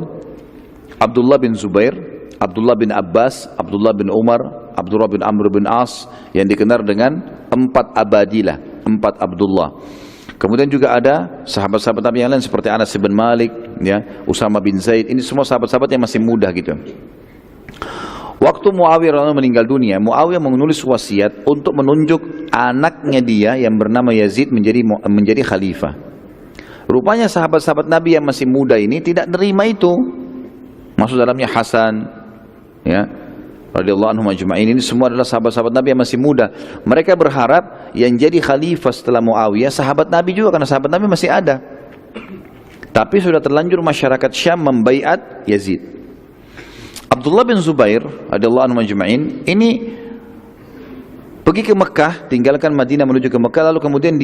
Abdullah bin Zubair, Abdullah bin Abbas, Abdullah bin Umar, Abdullah bin Amr bin As, yang dikenal dengan 4 Abadilah, 4 Abdullah. Kemudian juga ada sahabat-sahabat Nabi yang lain seperti Anas bin Malik, ya, Usama bin Zaid. Ini semua sahabat-sahabat yang masih muda gitu. Waktu Muawiyah meninggal dunia, Muawiyah menulis wasiat untuk menunjuk anaknya dia yang bernama Yazid menjadi khalifah. Rupanya sahabat-sahabat Nabi yang masih muda ini tidak nerima itu. Maksud dalamnya Hasan, ya, radhiyallahu anhum ajma'in, ini semua adalah sahabat-sahabat Nabi yang masih muda. Mereka berharap yang jadi khalifah setelah Muawiyah sahabat Nabi juga, karena sahabat Nabi masih ada. Tapi sudah terlanjur masyarakat Syam membaiat Yazid. Abdullah bin Zubair radhiyallahu anhu ajma'in ini pergi ke Mekah, tinggalkan Madinah menuju ke Mekah, lalu kemudian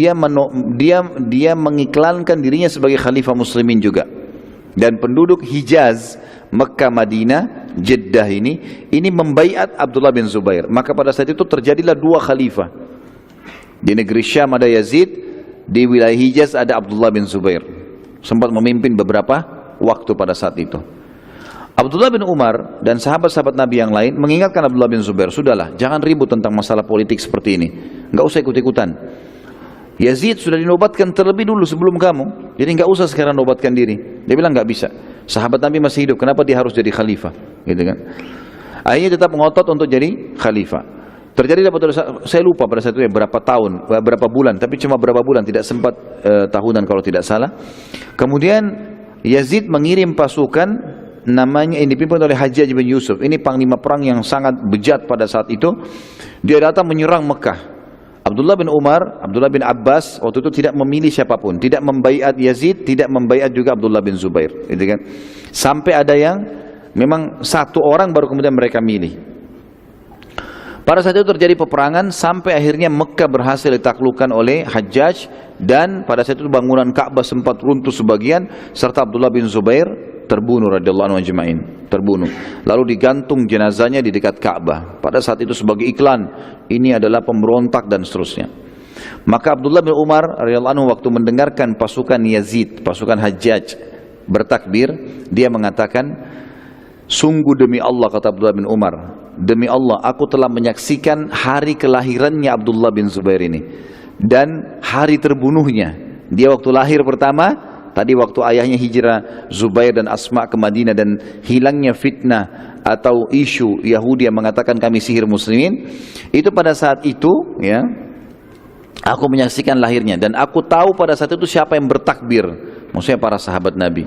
dia mengiklankan dirinya sebagai khalifah muslimin juga. Dan penduduk Hijaz, Mekah, Madinah, Jeddah ini membaiat Abdullah bin Zubair. Maka pada saat itu terjadilah 2 khalifah. Di negeri Syam ada Yazid, di wilayah Hijaz ada Abdullah bin Zubair. Sempat memimpin beberapa waktu pada saat itu. Abdullah bin Umar dan sahabat-sahabat Nabi yang lain mengingatkan Abdullah bin Zubair, sudahlah, jangan ribut tentang masalah politik seperti ini. Enggak usah ikut-ikutan. Yazid sudah dinobatkan terlebih dulu sebelum kamu, jadi enggak usah sekarang nobatkan diri. Dia bilang enggak bisa. Sahabat Nabi masih hidup, kenapa dia harus jadi khalifah? Gitu kan? Akhirnya tetap ngotot untuk jadi khalifah. Terjadi saya lupa pada saat itu ya, berapa tahun, berapa bulan, tapi cuma berapa bulan, tidak sempat tahunan kalau tidak salah. Kemudian Yazid mengirim pasukan namanya yang dipimpin oleh Hajjaj bin Yusuf. Ini panglima perang yang sangat bejat pada saat itu. Dia datang menyerang Mekah. Abdullah bin Umar, Abdullah bin Abbas waktu itu tidak memilih siapapun, tidak membaiat Yazid, tidak membaiat juga Abdullah bin Zubair, gitu kan? Sampai ada yang memang 1 orang baru kemudian mereka milih. Pada saat itu terjadi peperangan sampai akhirnya Mekah berhasil ditaklukkan oleh Hajjaj, dan pada saat itu bangunan Ka'bah sempat runtuh sebagian, serta Abdullah bin Zubair terbunuh radhiyallahu anhu ajma'in, terbunuh. Lalu digantung jenazahnya di dekat Ka'bah. Pada saat itu sebagai iklan, ini adalah pemberontak dan seterusnya. Maka Abdullah bin Umar radhiyallahu anhu waktu mendengarkan pasukan Yazid, pasukan Hajjaj bertakbir, dia mengatakan, sungguh demi Allah, kata Abdullah bin Umar, demi Allah aku telah menyaksikan hari kelahirannya Abdullah bin Zubair ini dan hari terbunuhnya. Dia waktu lahir pertama, tadi waktu ayahnya hijrah Zubair dan Asma ke Madinah dan hilangnya fitnah atau isu Yahudi yang mengatakan kami sihir muslimin, itu pada saat itu, ya, aku menyaksikan lahirnya dan aku tahu pada saat itu siapa yang bertakbir, maksudnya para sahabat Nabi.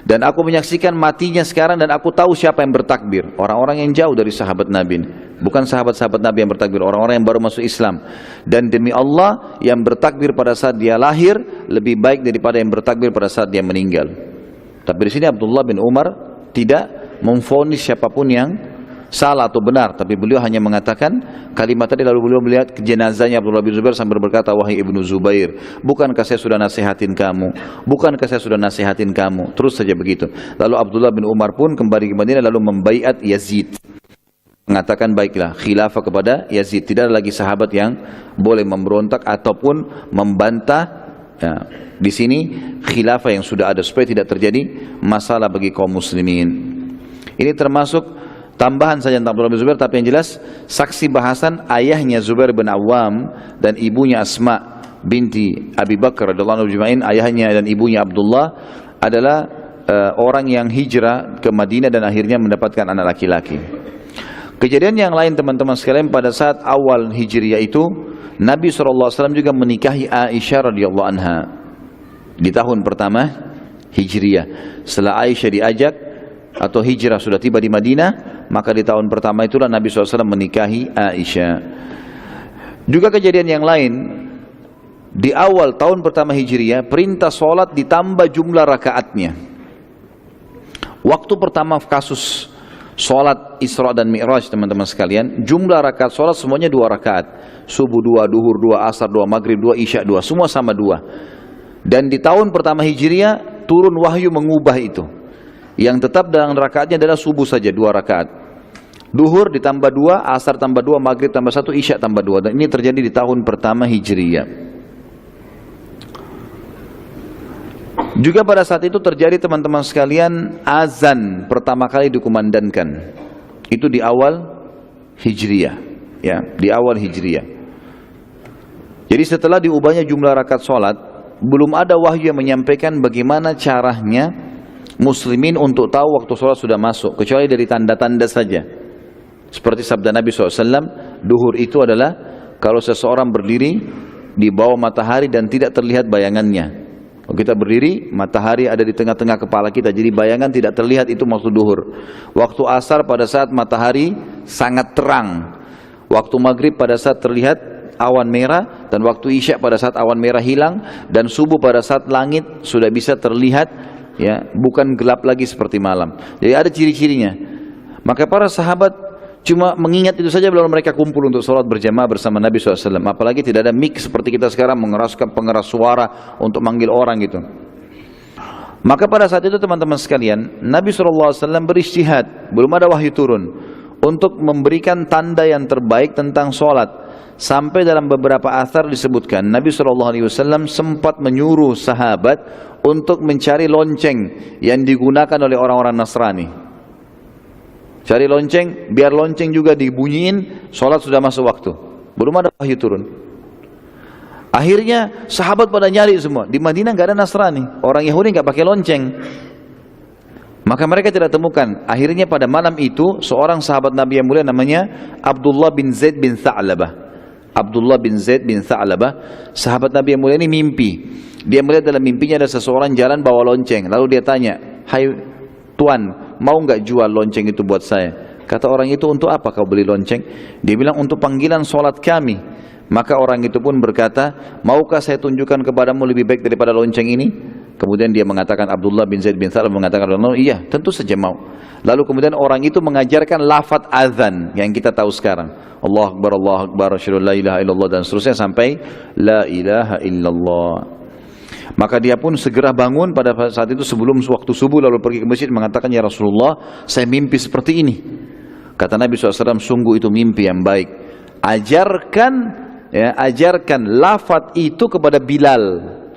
Dan aku menyaksikan matinya sekarang dan aku tahu siapa yang bertakbir. Orang-orang yang jauh dari sahabat Nabi, bukan sahabat-sahabat Nabi yang bertakbir, orang-orang yang baru masuk Islam. Dan demi Allah, yang bertakbir pada saat dia lahir lebih baik daripada yang bertakbir pada saat dia meninggal. Tapi di sini Abdullah bin Umar tidak memvonis siapapun yang salah atau benar, tapi beliau hanya mengatakan kalimat tadi, lalu beliau melihat ke jenazahnya Abdullah bin Zubair sambil berkata, wahai ibnu Zubair, bukankah saya sudah nasihatin kamu, bukankah saya sudah nasihatin kamu, terus saja begitu. Lalu Abdullah bin Umar pun kembali ke Madinah lalu membaiat Yazid, mengatakan baiklah khilafah kepada Yazid, tidak ada lagi sahabat yang boleh memberontak ataupun membantah, ya, di sini khilafah yang sudah ada supaya tidak terjadi masalah bagi kaum muslimin. Ini termasuk tambahan saja tentang Abdullah bin Zubair, tapi yang jelas saksi bahasan ayahnya Zubair bin Awam dan ibunya Asma binti Abi Bakar radhiyallahu anhu ajma'in, ayahnya dan ibunya Abdullah adalah orang yang hijrah ke Madinah dan akhirnya mendapatkan anak laki-laki. Kejadian yang lain teman-teman sekalian, pada saat awal Hijriah itu Nabi SAW juga menikahi Aisyah radhiyallahu anha. di tahun pertama Hijriah. Setelah Aisyah diajak atau hijrah sudah tiba di Madinah, maka di tahun pertama itulah Nabi SAW menikahi Aisyah. Juga kejadian yang lain, di awal tahun pertama Hijriah, perintah sholat ditambah jumlah rakaatnya. Waktu pertama kasus sholat Isra dan Mi'raj, teman-teman sekalian, jumlah rakaat sholat semuanya 2 rakaat. Subuh 2, duhur 2, asar 2, maghrib 2, isya 2, semua sama 2. Dan di tahun pertama Hijriah turun wahyu mengubah itu. Yang tetap dalam rakaatnya adalah subuh saja 2 rakaat. Duhur ditambah 2, asar tambah 2, maghrib tambah 1, isya tambah 2. Dan ini terjadi di tahun pertama Hijriah. Juga pada saat itu terjadi, teman-teman sekalian, azan pertama kali dikumandangkan. Itu di awal Hijriah, ya, di awal Hijriah. Jadi setelah diubahnya jumlah rakaat salat, belum ada wahyu yang menyampaikan bagaimana caranya muslimin untuk tahu waktu salat sudah masuk, kecuali dari tanda-tanda saja. Seperti sabda Nabi SAW, duhur itu adalah kalau seseorang berdiri di bawah matahari dan tidak terlihat bayangannya. Kalau kita berdiri, matahari ada di tengah-tengah kepala kita, jadi bayangan tidak terlihat, itu maksud duhur. Waktu asar pada saat matahari sangat terang. Waktu maghrib pada saat terlihat awan merah, dan waktu isya pada saat awan merah hilang, dan subuh pada saat langit sudah bisa terlihat, ya, bukan gelap lagi seperti malam. Jadi ada ciri-cirinya. Maka para sahabat cuma mengingat itu saja belum mereka kumpul untuk sholat berjamaah bersama Nabi SAW. Apalagi tidak ada mic seperti kita sekarang mengeraskan pengeras suara untuk manggil orang gitu. Maka pada saat itu, teman-teman sekalian, Nabi SAW beristihad, belum ada wahyu turun, untuk memberikan tanda yang terbaik tentang sholat. Sampai dalam beberapa athar disebutkan Nabi SAW sempat menyuruh sahabat untuk mencari lonceng yang digunakan oleh orang-orang Nasrani. Cari lonceng, biar lonceng juga dibunyiin, sholat sudah masuk waktu. Belum ada wahyu turun. Akhirnya sahabat pada nyari semua. Di Madinah nggak ada Nasrani, orang Yahudi nggak pakai lonceng. Maka mereka tidak temukan. Akhirnya pada malam itu, seorang sahabat Nabi yang mulia namanya Abdullah bin Zaid bin Tha'labah. Abdullah bin Zaid bin Tha'labah, sahabat Nabi yang mulia ini mimpi. Dia melihat dalam mimpinya ada seseorang jalan bawa lonceng. Lalu dia tanya, "Hai Tuan, mau nggak jual lonceng itu buat saya?" Kata orang itu, "Untuk apa kau beli lonceng?" Dia bilang, "Untuk panggilan solat kami." Maka orang itu pun berkata, "Maukah saya tunjukkan kepadamu lebih baik daripada lonceng ini?" Kemudian dia mengatakan, Abdullah bin Zaid bin Tha'labah mengatakan, "Iya, tentu saja mau." Lalu kemudian orang itu mengajarkan lafaz azan yang kita tahu sekarang, Allah Akbar, asyhadu an la ilaha illallah, dan seterusnya sampai la ilaha illallah. Maka dia pun segera bangun pada saat itu sebelum waktu subuh, lalu pergi ke masjid mengatakan, "Ya Rasulullah, saya mimpi seperti ini." Kata Nabi SAW, "Sungguh itu mimpi yang baik. Ajarkan, ya, ajarkan lafaz itu kepada Bilal,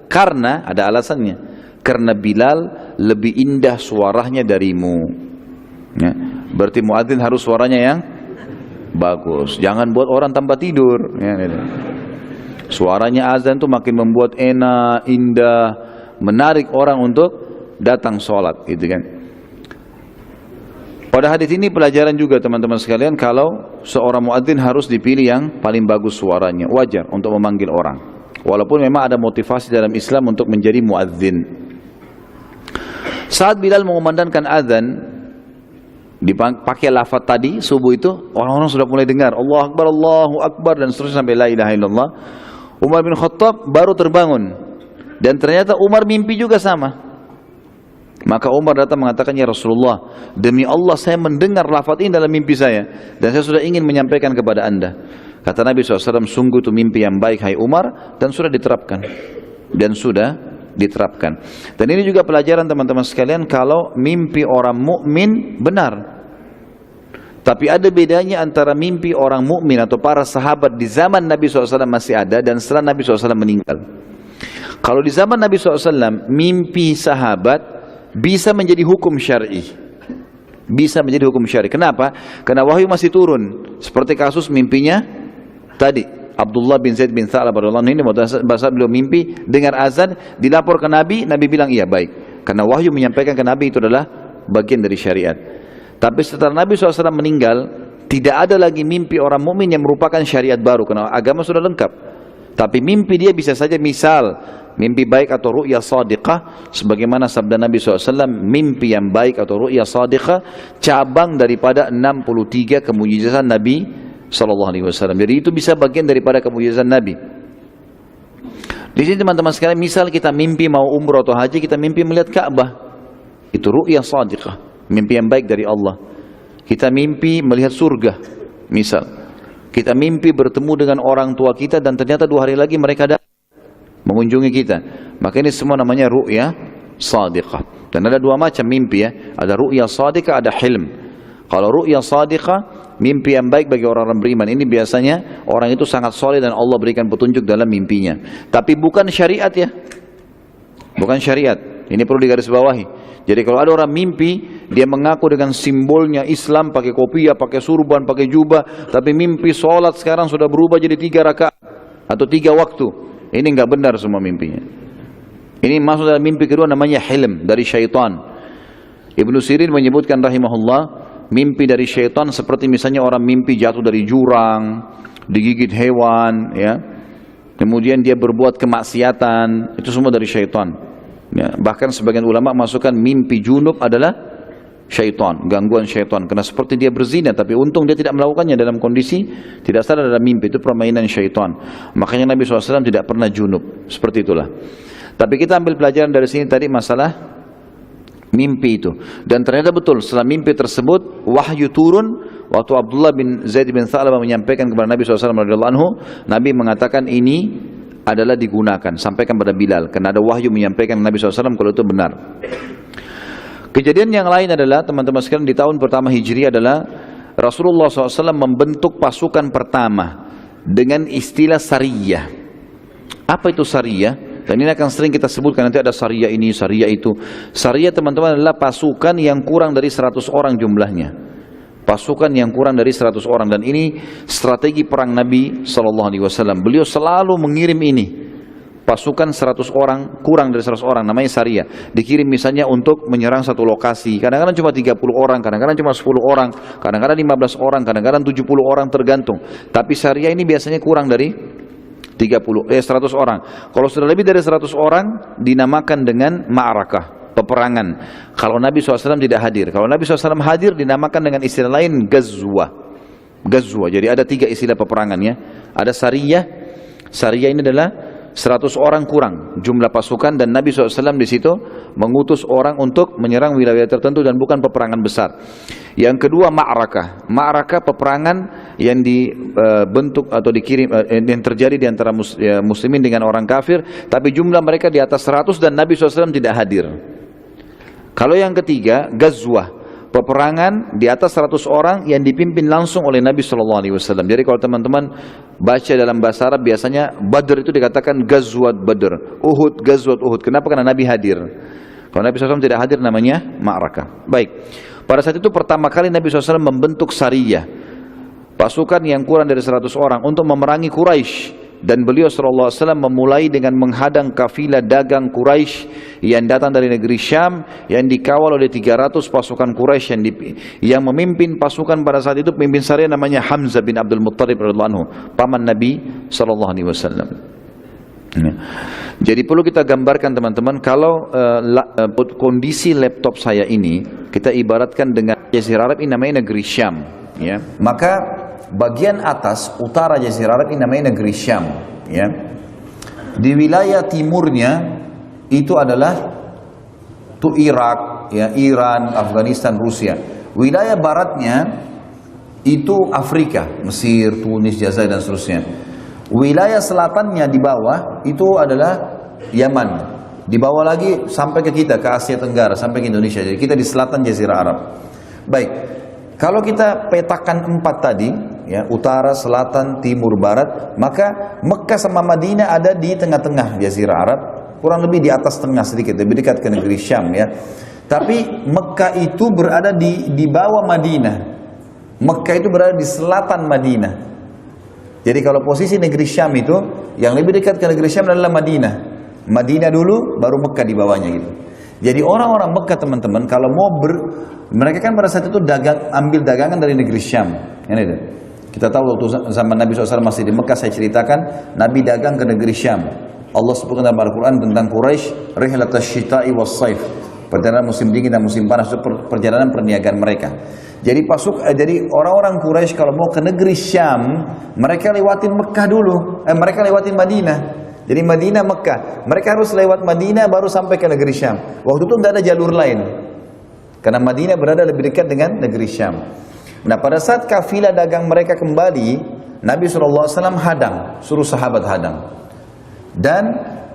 karena ada alasannya. Karena Bilal lebih indah suaranya darimu." Ya, berarti muadzin harus suaranya yang bagus. Jangan buat orang tambah tidur. Ya, gitu. Suaranya azan itu makin membuat enak, indah, menarik orang untuk datang sholat, gitu kan. Pada hadis ini pelajaran juga, teman-teman sekalian, kalau seorang muadzin harus dipilih yang paling bagus suaranya, wajar untuk memanggil orang. Walaupun memang ada motivasi dalam Islam untuk menjadi muadzin. Saat Bilal mengumandangkan azan, dipakai lafaz tadi subuh itu, orang-orang sudah mulai dengar Allahu Akbar dan seterusnya sampai la ilaha illallah. Umar bin Khattab baru terbangun, dan ternyata Umar mimpi juga sama. Maka Umar datang mengatakan, "Ya Rasulullah, demi Allah saya mendengar lafaz ini dalam mimpi saya, dan saya sudah ingin menyampaikan kepada anda." Kata Nabi SAW, "Sungguh itu mimpi yang baik, hai Umar, dan sudah diterapkan." Dan sudah diterapkan. Dan ini juga pelajaran, teman-teman sekalian, kalau mimpi orang mukmin benar. Tapi ada bedanya antara mimpi orang mukmin atau para sahabat di zaman Nabi SAW masih ada dan setelah Nabi SAW meninggal. Kalau di zaman Nabi SAW, mimpi sahabat bisa menjadi hukum syar'i. Bisa menjadi hukum syar'i. Kenapa? Karena wahyu masih turun. Seperti kasus mimpinya tadi, Abdullah bin Zaid bin Tha'labah radhiyallahu anhu ini, bahasa beliau mimpi dengar azan, dilapor ke Nabi, Nabi bilang iya baik. Karena wahyu menyampaikan ke Nabi itu adalah bagian dari syariat. Tapi setelah Nabi SAW meninggal, tidak ada lagi mimpi orang mukmin yang merupakan syariat baru, karena agama sudah lengkap. Tapi mimpi dia bisa saja, misal mimpi baik atau ru'ya shadiqah, sebagaimana sabda Nabi SAW, mimpi yang baik atau ru'ya shadiqah cabang daripada 63 kemujizatan Nabi SAW. Jadi itu bisa bagian daripada kemujizatan Nabi. Di sini teman-teman sekalian, misal kita mimpi mau umrah atau haji, kita mimpi melihat Ka'bah, itu ru'ya shadiqah, mimpi yang baik dari Allah. Kita mimpi melihat surga, misal kita mimpi bertemu dengan orang tua kita dan ternyata 2 hari lagi mereka datang mengunjungi kita, maka ini semua namanya ru'ya shadiqah. Dan ada 2 macam mimpi ya, ada ru'ya shadiqah, ada hilm. Kalau ru'ya shadiqah, mimpi yang baik bagi orang-orang beriman, ini biasanya orang itu sangat soleh dan Allah berikan petunjuk dalam mimpinya. Tapi bukan syariat ya, bukan syariat, ini perlu digarisbawahi. Jadi kalau ada orang mimpi, dia mengaku dengan simbolnya Islam, pakai kopiah, pakai surban, pakai jubah, tapi mimpi sholat sekarang sudah berubah jadi 3 rakaat atau 3 waktu, ini enggak benar semua mimpinya. Ini masuk dalam mimpi kedua, namanya hilm, dari syaitan. Ibnu Sirin menyebutkan rahimahullah, mimpi dari syaitan seperti misalnya orang mimpi jatuh dari jurang, digigit hewan, ya, kemudian dia berbuat kemaksiatan, itu semua dari syaitan. Ya, bahkan sebagian ulama masukkan mimpi junub adalah syaitan, gangguan syaitan, karena seperti dia berzina, tapi untung dia tidak melakukannya dalam kondisi tidak sadar dalam mimpi, itu permainan syaitan. Makanya Nabi SAW tidak pernah junub, seperti itulah. Tapi kita ambil pelajaran dari sini tadi masalah mimpi itu, dan ternyata betul setelah mimpi tersebut wahyu turun. Waktu Abdullah bin Zaid bin Tha'labah menyampaikan kepada Nabi SAW, Nabi mengatakan ini adalah digunakan, sampaikan pada Bilal, karena ada wahyu menyampaikan Nabi SAW kalau itu benar. Kejadian yang lain adalah teman-teman sekalian, di tahun pertama Hijri adalah Rasulullah SAW membentuk pasukan pertama dengan istilah sariyah. Apa itu sariyah? Dan ini akan sering kita sebutkan, nanti ada sariyah ini, sariyah itu. Sariyah teman-teman adalah pasukan yang kurang dari 100 orang jumlahnya. Pasukan yang kurang dari 100 orang, dan ini strategi perang Nabi SAW. Beliau selalu mengirim ini, pasukan 100 orang, kurang dari 100 orang, namanya sariyah. Dikirim misalnya untuk menyerang satu lokasi, kadang-kadang cuma 30 orang, kadang-kadang cuma 10 orang, kadang-kadang 15 orang, kadang-kadang 70 orang, tergantung. Tapi sariyah ini biasanya kurang dari 100 orang. Kalau sudah lebih dari 100 orang, dinamakan dengan ma'arakah, peperangan. Kalau Nabi SAW tidak hadir, kalau Nabi SAW hadir, dinamakan dengan istilah lain gazwah. Gazwah. Jadi ada 3 istilah peperangan ya. Ada sariyah. Sariyah ini adalah 100 orang kurang jumlah pasukan, dan Nabi SAW di situ mengutus orang untuk menyerang wilayah tertentu dan bukan peperangan besar. Yang kedua ma'rakah. Ma'rakah peperangan yang dibentuk atau dikirim, yang terjadi di antara muslimin dengan orang kafir, tapi jumlah mereka di atas 100 dan Nabi SAW tidak hadir. Kalau yang ketiga, gazwah, peperangan di atas 100 orang yang dipimpin langsung oleh Nabi SAW. Jadi kalau teman-teman baca dalam bahasa Arab, biasanya Badr itu dikatakan gazwat Badr, Uhud, gazwat Uhud. Kenapa? Karena Nabi hadir. Kalau Nabi SAW tidak hadir, namanya ma'rakah. Baik, pada saat itu pertama kali Nabi SAW membentuk sariyah, pasukan yang kurang dari 100 orang untuk memerangi Quraisy. Dan beliau SAW memulai dengan menghadang kafilah dagang Quraisy yang datang dari negeri Syam, yang dikawal oleh 300 pasukan Quraisy, yang memimpin pasukan pada saat itu pemimpin sariyah namanya Hamzah bin Abdul Muttalib radhiyallahu anhu, paman Nabi SAW. Jadi perlu kita gambarkan teman-teman, kalau kondisi laptop saya ini kita ibaratkan dengan Jazirah Arab, ini namanya negeri Syam ya. Maka bagian atas utara Jazirah Arab ini namanya negeri Syam ya. Di wilayah timurnya itu adalah Irak ya, Iran, Afghanistan, Rusia. Wilayah baratnya itu Afrika, Mesir, Tunis, Jazair dan seterusnya. Wilayah selatannya di bawah itu adalah Yaman. Di bawah lagi sampai ke kita, ke Asia Tenggara, sampai ke Indonesia. Jadi kita di selatan Jazirah Arab. Baik, kalau kita petakan 4 tadi ya, utara, selatan, timur, barat, maka Mekah sama Madinah ada di tengah-tengah Jazirah Arab, kurang lebih di atas tengah sedikit, lebih dekat ke negeri Syam ya. Tapi Mekah itu berada di bawah Madinah. Mekah itu berada di selatan Madinah. Jadi kalau posisi negeri Syam itu, yang lebih dekat ke negeri Syam adalah Madinah. Madinah dulu, baru Mekah di bawahnya gitu. Jadi orang-orang Mekah teman-teman, kalau mau mereka kan pada saat itu ambil dagangan dari negeri Syam. Ini itu. Kita tahu waktu zaman Nabi SAW masih di Mekah, saya ceritakan Nabi dagang ke negeri Syam. Allah sebutkan dalam Al-Quran tentang Quraisy, rihlatas syita'i was saif, perjalanan musim dingin dan musim panas, itu perjalanan perniagaan mereka. Jadi orang-orang Quraisy kalau mau ke negeri Syam, mereka lewatin Mekah dulu, mereka lewatin Madinah. Jadi Madinah, Mekah, mereka harus lewat Madinah baru sampai ke negeri Syam. Waktu itu tidak ada jalur lain, karena Madinah berada lebih dekat dengan negeri Syam. Nah, pada saat kafilah dagang mereka kembali, Nabi SAW hadang, suruh sahabat hadang. Dan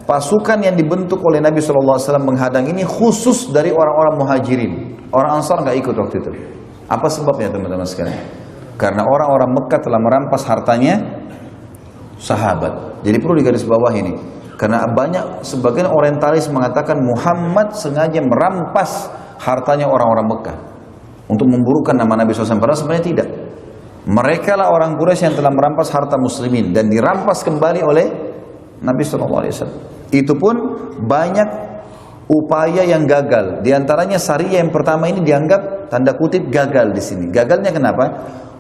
pasukan yang dibentuk oleh Nabi SAW menghadang ini khusus dari orang-orang muhajirin. Orang Ansar nggak ikut waktu itu. Apa sebabnya teman-teman sekalian? Karena orang-orang Mekah telah merampas hartanya sahabat. Jadi perlu digarisbawahi ini. Karena sebagian orientalis mengatakan Muhammad sengaja merampas hartanya orang-orang Mekah untuk memburukkan nama Nabi SAW. Padahal sebenarnya tidak. Mereka lah orang Quraisy yang telah merampas harta muslimin dan dirampas kembali oleh Nabi SAW. Itu pun banyak upaya yang gagal. Di antaranya Sariyah yang pertama ini dianggap tanda kutip gagal di sini. Gagalnya kenapa?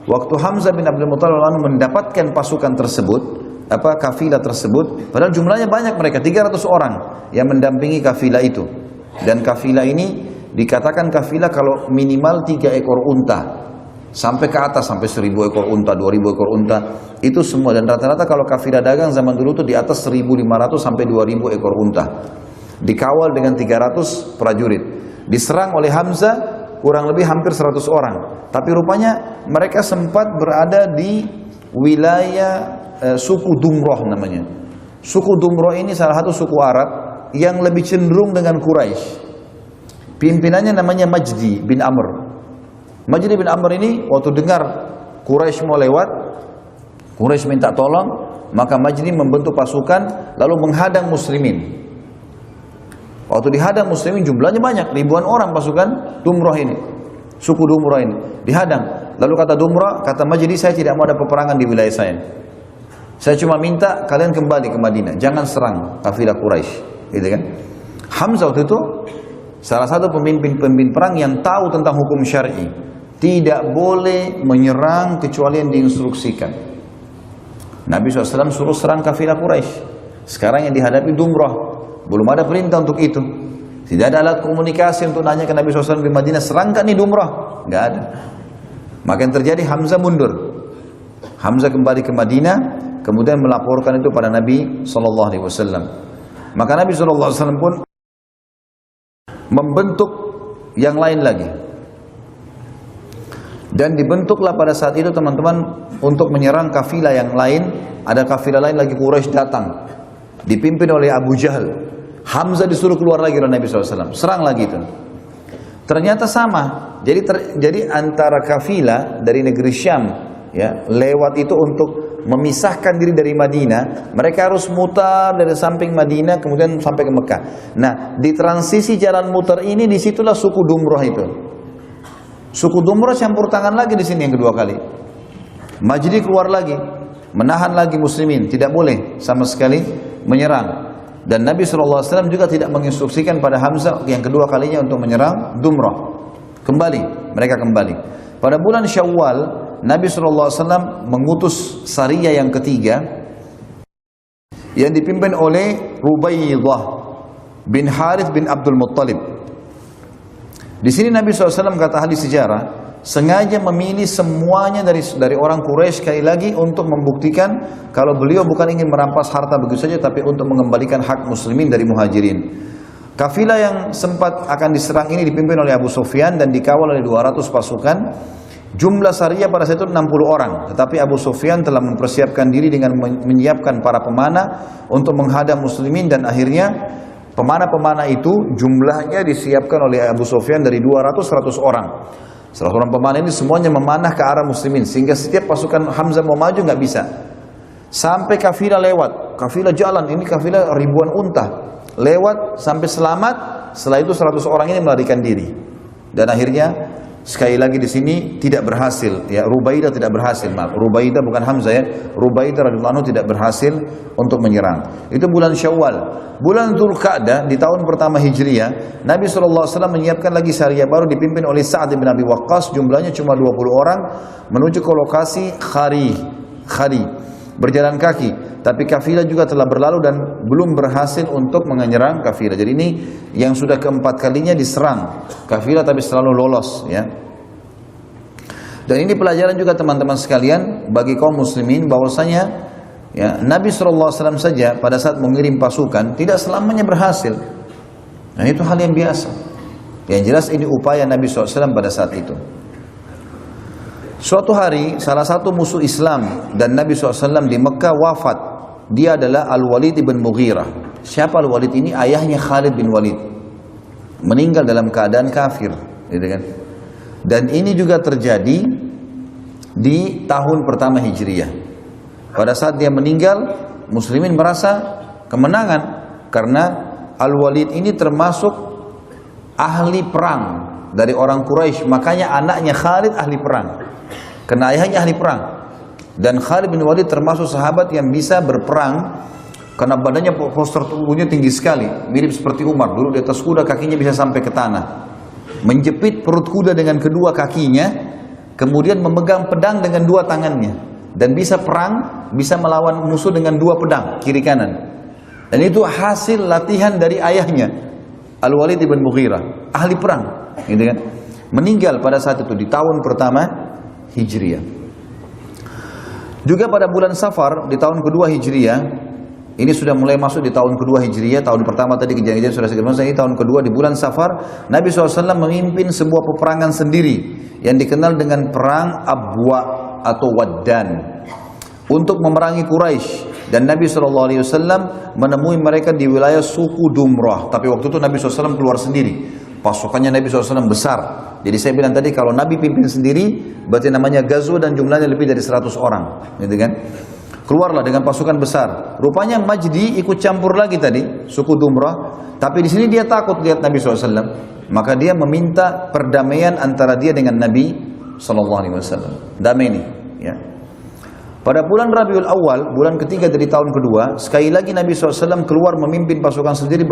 Waktu Hamzah bin Abdul Muthalib mendapatkan pasukan tersebut, kafilah tersebut, padahal jumlahnya banyak mereka, 300 orang yang mendampingi kafilah itu. Dan kafilah ini dikatakan kafilah kalau minimal 3 ekor unta, sampai ke atas, sampai 1000 ekor unta, 2000 ekor unta, itu semua. Dan rata-rata kalau kafilah dagang zaman dulu tuh di atas 1500 sampai 2000 ekor unta, dikawal dengan 300 prajurit, diserang oleh Hamzah kurang lebih hampir 100 orang. Tapi rupanya mereka sempat berada di wilayah suku Dumroh namanya. Suku Dumroh ini salah satu suku Arab yang lebih cenderung dengan Quraisy. Pimpinannya namanya Majdi bin Amr. Majdi bin Amr ini waktu dengar Quraisy mau lewat, Quraisy minta tolong, maka Majdi membentuk pasukan lalu menghadang muslimin. Waktu dihadang muslimin jumlahnya banyak, ribuan orang pasukan Dumroh ini, suku Dumroh ini dihadang. Lalu kata Dumroh, kata Majdi, saya tidak mau ada peperangan di wilayah saya. Saya cuma minta kalian kembali ke Madinah, jangan serang kafilah Quraisy, gitu kan? Hamzah waktu itu salah satu pemimpin perang yang tahu tentang hukum syar'i, tidak boleh menyerang kecuali yang diinstruksikan. Nabi SAW suruh serang kafilah Quraisy. Sekarang yang dihadapi Dumroh, belum ada perintah untuk itu. Tidak ada alat komunikasi untuk nanya ke Nabi SAW di Madinah, serang gak nih Dumroh? Gak ada. Maka yang terjadi, Hamzah mundur. Hamzah kembali ke Madinah, kemudian melaporkan itu pada Nabi SAW. Maka Nabi SAW pun membentuk yang lain lagi. Dan dibentuklah pada saat itu teman-teman untuk menyerang kafilah yang lain. Ada kafilah lain lagi Quraisy datang, dipimpin oleh Abu Jahal. Hamzah disuruh keluar lagi oleh Nabi SAW, serang lagi itu. Ternyata sama. Jadi antara kafilah dari negeri Syam, ya, lewat itu untuk memisahkan diri dari Madinah, mereka harus mutar dari samping Madinah kemudian sampai ke Mekah. Nah, di transisi jalan mutar ini, disitulah suku Dumroh itu. Suku Dumroh campur tangan lagi di sini yang kedua kali. Majdi keluar lagi, menahan lagi muslimin, tidak boleh sama sekali menyerang. Dan Nabi SAW juga tidak menginstruksikan pada Hamzah yang kedua kalinya untuk menyerang Dumroh. Mereka kembali. Pada bulan Syawal, Nabi SAW mengutus Sariyah yang ketiga yang dipimpin oleh Rubaidah bin Harith bin Abdul Muttalib. Di sini Nabi SAW kata ahli sejarah, sengaja memilih semuanya dari orang Quraisy sekali lagi untuk membuktikan kalau beliau bukan ingin merampas harta begitu saja, tapi untuk mengembalikan hak muslimin dari muhajirin. Kafilah yang sempat akan diserang ini dipimpin oleh Abu Sufyan dan dikawal oleh 200 pasukan. Jumlah Sariyah pada saat itu 60 orang, tetapi Abu Sufyan telah mempersiapkan diri dengan menyiapkan para pemanah untuk menghadang muslimin, dan akhirnya pemanah-pemanah itu jumlahnya disiapkan oleh Abu Sufyan dari 200-100 orang. 100 orang pemanah ini semuanya memanah ke arah muslimin, sehingga setiap pasukan Hamzah mau maju nggak bisa. Sampai kafilah lewat, kafilah jalan, ini kafilah ribuan unta, lewat sampai selamat. Setelah itu 100 orang ini melarikan diri. Dan akhirnya sekali lagi di sini tidak berhasil, ya, Rubaidah tidak berhasil, Rubaidah bukan Hamzah, ya, Rubaidah radhiyallahu anhu tidak berhasil untuk menyerang. Itu bulan Syawal. Bulan Dzulqa'dah di tahun pertama Hijriah, Nabi SAW menyiapkan lagi Sariyah baru dipimpin oleh Sa'ad bin Abi Waqqas, jumlahnya cuma 20 orang, menuju ke lokasi Khari. berjalan kaki, tapi kafilah juga telah berlalu dan belum berhasil untuk menyerang kafilah. Jadi ini yang sudah keempat kalinya diserang kafilah tapi selalu lolos, ya. Dan ini pelajaran juga teman-teman sekalian bagi kaum muslimin bahwasanya ya, Nabi SAW saja pada saat mengirim pasukan tidak selamanya berhasil. Nah itu hal yang biasa. Yang jelas ini upaya Nabi SAW pada saat itu. Suatu hari salah satu musuh Islam dan Nabi SAW di Mekah wafat. Dia adalah Al-Walid ibn Mughirah. Siapa Al-Walid ini? Ayahnya Khalid bin Walid. Meninggal dalam keadaan kafir, gitu kan? Dan ini juga terjadi di tahun pertama Hijriyah. Pada saat dia meninggal, muslimin merasa kemenangan karena Al-Walid ini termasuk ahli perang dari orang Quraisy. Makanya anaknya Khalid ahli perang. Karena ayahnya ahli perang. Dan Khalid bin Walid termasuk sahabat yang bisa berperang karena badannya, postur tubuhnya tinggi sekali, mirip seperti Umar. Dulu di atas kuda kakinya bisa sampai ke tanah. Menjepit perut kuda dengan kedua kakinya, kemudian memegang pedang dengan dua tangannya. Dan bisa perang, bisa melawan musuh dengan dua pedang, kiri kanan. Dan itu hasil latihan dari ayahnya, Al-Walid ibn Mughirah, ahli perang, gitu kan? Meninggal pada saat itu di tahun pertama Hijriyah. Juga pada bulan Safar di tahun kedua Hijriyah, ini sudah mulai masuk di tahun kedua Hijriyah. Tahun pertama tadi kejadian sudah segera, ini tahun kedua di bulan Safar, Nabi SAW memimpin sebuah peperangan sendiri yang dikenal dengan perang Abwa atau Waddan untuk memerangi Quraisy. Dan Nabi SAW menemui mereka di wilayah suku Dumrah. Tapi waktu itu Nabi SAW keluar sendiri. Pasukannya Nabi SAW besar. Jadi saya bilang tadi kalau Nabi pimpin sendiri berarti namanya Ghazwa dan jumlahnya lebih dari 100 orang, gitu kan? Keluarlah dengan pasukan besar. Rupanya Majdi ikut campur lagi tadi, suku Dumrah. Tapi di sini dia takut lihat Nabi SAW. Maka dia meminta perdamaian antara dia dengan Nabi SAW. Damai ini, ya. Pada bulan Rabiul Awal, bulan ketiga dari tahun kedua, sekali lagi Nabi SAW keluar memimpin pasukan sendiri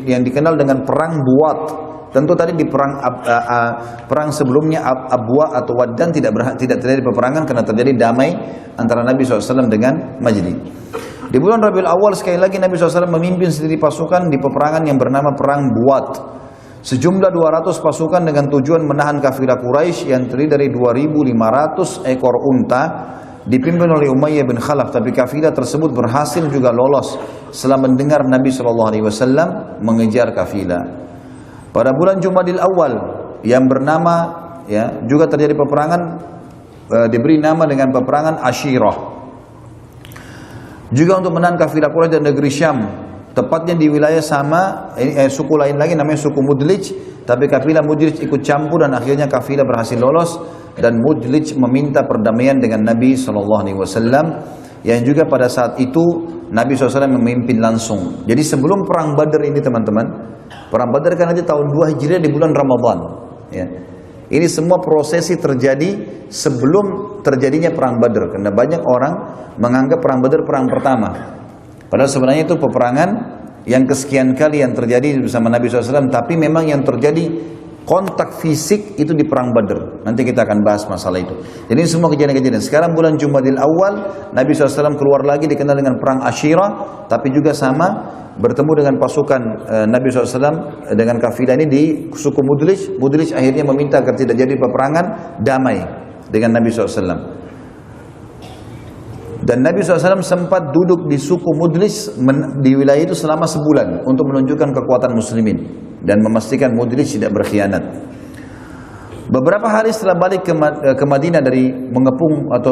yang dikenal dengan perang Buat. Tentu tadi di perang sebelumnya Abwa atau Waddan tidak terjadi peperangan karena terjadi damai antara Nabi SAW dengan Majdi. Di bulan Rabiul Awal sekali lagi Nabi SAW memimpin sendiri pasukan di peperangan yang bernama perang Buat. Sejumlah 200 pasukan dengan tujuan menahan kafilah Quraisy yang terdiri dari 2.500 ekor unta dipimpin oleh Umayyah bin Khalaf. Tapi kafilah tersebut berhasil juga lolos setelah mendengar Nabi SAW mengejar kafilah. Pada bulan Jumadil Awal yang bernama, ya, juga terjadi peperangan, diberi nama dengan peperangan Ashirah. Juga untuk menahan kafilah Quraisy dan negeri Syam, tepatnya di wilayah sama, suku lain lagi namanya suku Mudlij. Tapi kafilah Mudlij ikut campur dan akhirnya kafilah berhasil lolos dan Mudlij meminta perdamaian dengan Nabi SAW. Yang juga pada saat itu Nabi SAW memimpin langsung. Jadi sebelum perang Badar ini teman-teman, perang Badar kan nanti tahun 2 Hijriah di bulan Ramadan, ya. Ini semua prosesi terjadi sebelum terjadinya perang Badar. Karena banyak orang menganggap perang Badar perang pertama. Padahal sebenarnya itu peperangan yang kesekian kali yang terjadi bersama Nabi SAW. Tapi memang yang terjadi kontak fisik itu di perang Badar. Nanti kita akan bahas masalah itu. Jadi ini semua kejadian-kejadian. Sekarang bulan Jumadil Awal, Nabi SAW keluar lagi dikenal dengan perang Ashirah. Tapi juga sama bertemu dengan pasukan Nabi SAW dengan kafilah ini di suku Mudlij. Mudlij akhirnya meminta agar tidak jadi peperangan, damai dengan Nabi SAW. Dan Nabi SAW sempat duduk di suku Mudlij di wilayah itu selama sebulan untuk menunjukkan kekuatan muslimin dan memastikan Mudlij tidak berkhianat. Beberapa hari setelah balik ke Madinah dari mengepung atau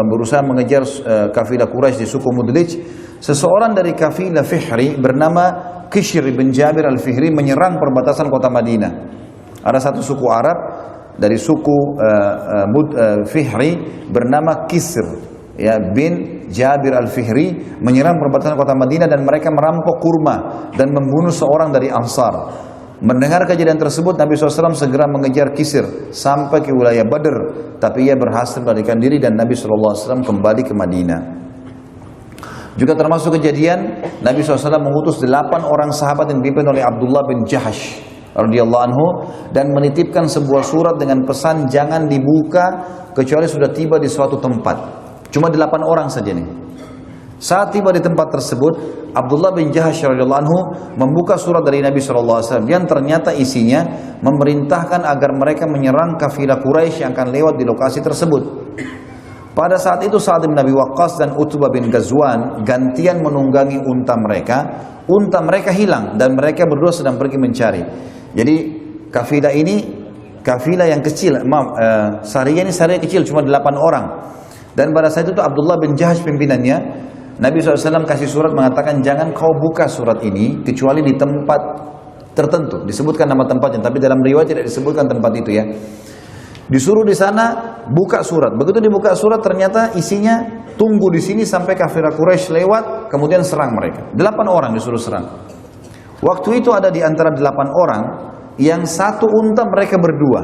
berusaha mengejar kafilah Quraisy di suku Mudlij, seseorang dari kafilah Fihri bernama Kishr bin Jabir al-Fihri menyerang perbatasan kota Madinah. Ada satu suku Arab dari suku Fihri bernama Kisr, ya, bin Jabir al-Fihri menyerang perbatasan kota Madinah dan mereka merampok kurma dan membunuh seorang dari Ansar. Mendengar kejadian tersebut, Nabi SAW segera mengejar Kisr sampai ke wilayah Badr, tapi ia berhasil melarikan diri dan Nabi SAW kembali ke Madinah. Juga termasuk kejadian Nabi SAW mengutus 8 orang sahabat yang dipimpin oleh Abdullah bin Jahash radhiyallahu anhu dan menitipkan sebuah surat dengan pesan jangan dibuka kecuali sudah tiba di suatu tempat. Cuma 8 orang saja nih. Saat tiba di tempat tersebut, Abdullah bin Jahash radhiyallahu anhu membuka surat dari Nabi SAW yang ternyata isinya memerintahkan agar mereka menyerang kafilah Quraisy yang akan lewat di lokasi tersebut. Pada saat itu Sa'ad bin Abi Waqqas dan Utbah bin Ghazwan gantian menunggangi unta mereka. Unta mereka hilang dan mereka berdua sedang pergi mencari. Jadi kafilah ini kafilah yang kecil, sariyah ini sariyah kecil cuma 8 orang. Dan pada saat itu Abdullah bin Jahash pimpinannya. Nabi SAW kasih surat mengatakan jangan kau buka surat ini kecuali di tempat tertentu. Disebutkan nama tempatnya, tapi dalam riwayat tidak disebutkan tempat itu ya. Disuruh di sana buka surat. Begitu dibuka surat ternyata isinya tunggu di sini sampai kafilah Quraisy lewat, kemudian serang mereka. 8 orang disuruh serang. Waktu itu ada di antara 8 orang yang satu unta mereka berdua.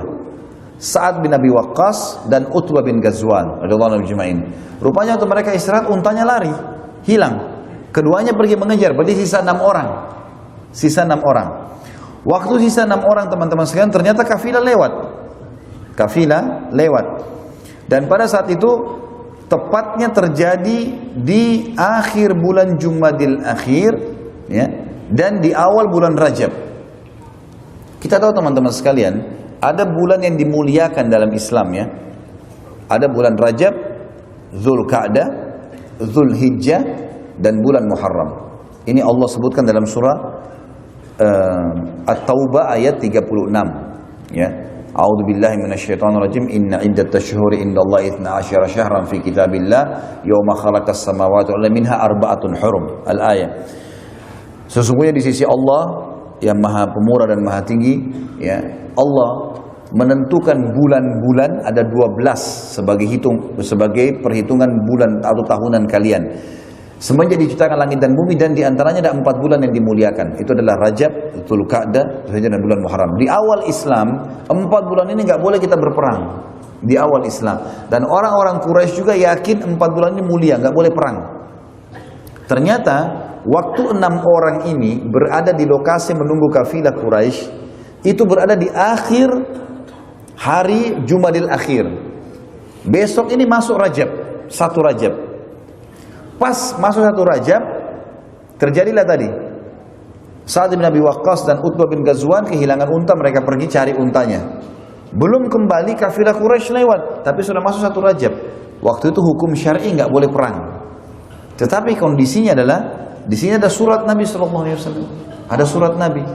Sa'ad bin Abi Waqqas dan Utbah bin Ghazwan radhiyallahu anhum ajma'in. Rupanya waktu mereka istirahat untanya lari, hilang. Keduanya pergi mengejar, berarti sisa 6 orang. Sisa 6 orang. Waktu sisa 6 orang teman-teman sekalian ternyata kafilah lewat. Kafilah lewat. Dan pada saat itu tepatnya terjadi di akhir bulan Jumadil Akhir ya, dan di awal bulan Rajab. Kita tahu teman-teman sekalian, ada bulan yang dimuliakan dalam Islam ya. Ada bulan Rajab, Dzulqa'dah, Dzulhijjah, dan bulan Muharram. Ini Allah sebutkan dalam surah At-Taubah ayat 36 ya. A'udzu billahi minasyaitonir rajim. Inna iddatash shuhuri indallahi 12 syahran fi kitabillah yauma khalaqas samawati wal arda minha arba'atun hurum. Al-ayat. Sesungguhnya di sisi Allah yang Maha Pemurah dan Maha Tinggi ya, Allah menentukan bulan-bulan ada 12 sebagai perhitungan bulan atau tahunan kalian. Semenjak diciptakan langit dan bumi, dan diantaranya ada 4 bulan yang dimuliakan. Itu adalah Rajab, Dzulqa'dah, Dzulhijjah, dan bulan Muharram. Di awal Islam 4 bulan ini nggak boleh kita berperang. Di awal Islam, dan orang-orang Quraisy juga yakin 4 bulan ini mulia, nggak boleh perang. Ternyata waktu 6 orang ini berada di lokasi menunggu kafilah Quraisy, itu berada di akhir hari Jumadil Akhir. Besok ini masuk Rajab, 1 Rajab. Pas masuk 1 Rajab, terjadilah tadi. Sa'ad bin Abi Waqqas dan Utbah bin Ghazwan kehilangan unta, mereka pergi cari untanya. Belum kembali kafilah Quraisy lewat, tapi sudah masuk 1 Rajab. Waktu itu hukum syar'i nggak boleh perang. Tetapi kondisinya adalah di sini ada surat Nabi SAW. Ada surat Nabi.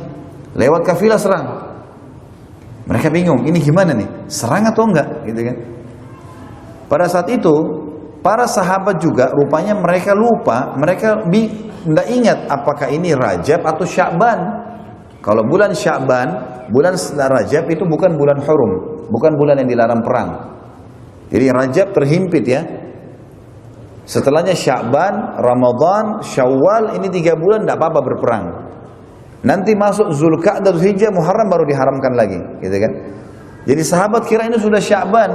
Lewat kafilah serang. Mereka bingung, ini gimana nih? Serang atau enggak? Gitu kan? Pada saat itu, para sahabat juga rupanya mereka lupa, mereka tidak ingat apakah ini Rajab atau Sya'ban. Kalau bulan Sya'ban, bulan setelah Rajab itu bukan bulan hurum, bukan bulan yang dilarang perang. Jadi Rajab terhimpit ya. Setelahnya Sya'ban, Ramadan, Syawal, ini 3 bulan tidak apa-apa berperang. Nanti masuk Dzulqa'dah, Dzulhijjah, Muharram baru diharamkan lagi, gitu kan? Jadi sahabat kira ini sudah Sya'ban.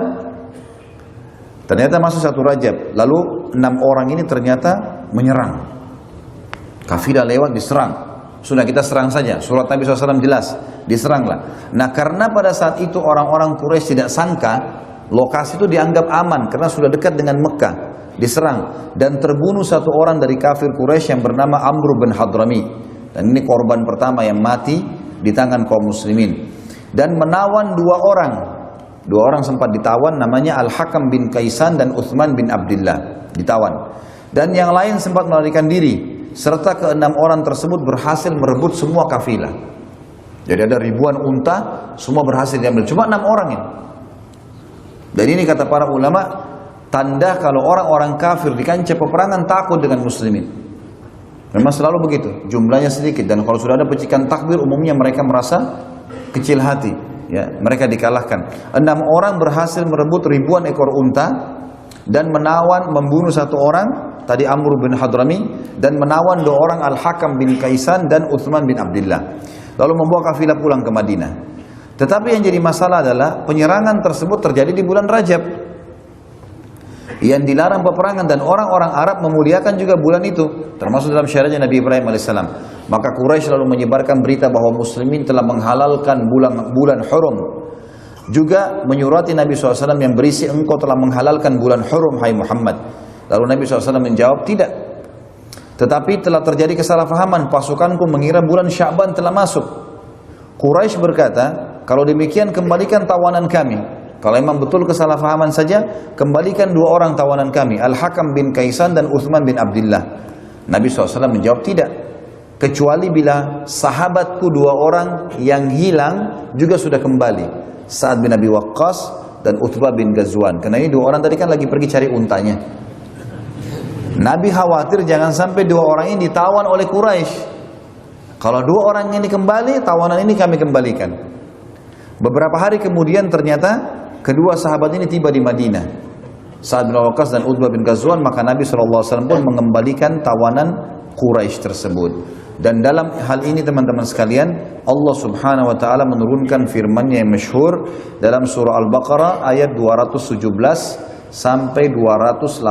Ternyata masuk 1 Rajab. Lalu 6 orang ini ternyata menyerang. Kafilah lewat diserang. Sudah kita serang saja. Surat Nabi SAW jelas, diseranglah. Nah karena pada saat itu orang-orang Quraisy tidak sangka lokasi itu dianggap aman karena sudah dekat dengan Mekah. Diserang dan terbunuh 1 orang dari kafir Quraisy yang bernama Amr bin Hadrami. Dan ini korban pertama yang mati di tangan kaum muslimin. Dan menawan 2 orang. 2 orang sempat ditawan, namanya Al-Hakam bin Kaisan dan Uthman bin Abdullah, ditawan. Dan yang lain sempat melarikan diri, serta ke-6 orang tersebut berhasil merebut semua kafilah. Jadi ada ribuan unta, semua berhasil diambil, cuma 6 orang ini. Dan ini kata para ulama, tanda kalau orang-orang kafir di kancah peperangan takut dengan muslimin. Memang selalu begitu, jumlahnya sedikit, dan kalau sudah ada percikan takbir umumnya mereka merasa kecil hati. Ya, mereka dikalahkan. 6 orang berhasil merebut ribuan ekor unta dan menawan, membunuh 1 orang tadi Amr bin Hadrami, dan menawan 2 orang Al-Hakam bin Kaisan dan Uthman bin Abdullah. Lalu membawa kafilah pulang ke Madinah. Tetapi yang jadi masalah adalah penyerangan tersebut terjadi di bulan Rajab yang dilarang peperangan, dan orang-orang Arab memuliakan juga bulan itu, termasuk dalam syariatnya Nabi Ibrahim alaihissalam. Maka Quraisy lalu menyebarkan berita bahwa muslimin telah menghalalkan bulan hurum. Juga menyurati Nabi SAW yang berisi, engkau telah menghalalkan bulan hurum hai Muhammad. Lalu Nabi SAW menjawab, tidak. Tetapi telah terjadi kesalahpahaman, pasukanku mengira bulan Sya'ban telah masuk. Quraisy berkata, kalau demikian kembalikan tawanan kami. Kalau memang betul kesalahpahaman saja, kembalikan 2 orang tawanan kami, Al-Hakam bin Kaisan dan Uthman bin Abdullah. Nabi SAW menjawab, tidak. Kecuali bila sahabatku 2 orang yang hilang juga sudah kembali, Sa'ad bin Abi Waqqas dan Utbah bin Ghazwan. Karena ini 2 orang tadi kan lagi pergi cari untanya. Nabi khawatir jangan sampai 2 orang ini ditawan oleh Quraisy. Kalau 2 orang ini kembali, tawanan ini kami kembalikan. Beberapa hari kemudian ternyata kedua sahabat ini tiba di Madinah, Sa'ad bin Waqqas dan Utbah bin Ghazwan. Maka Nabi SAW pun mengembalikan tawanan Quraisy tersebut. Dan dalam hal ini teman-teman sekalian, Allah Subhanahu wa taala menurunkan firman-Nya yang masyhur dalam surah Al-Baqarah ayat 217 sampai 218.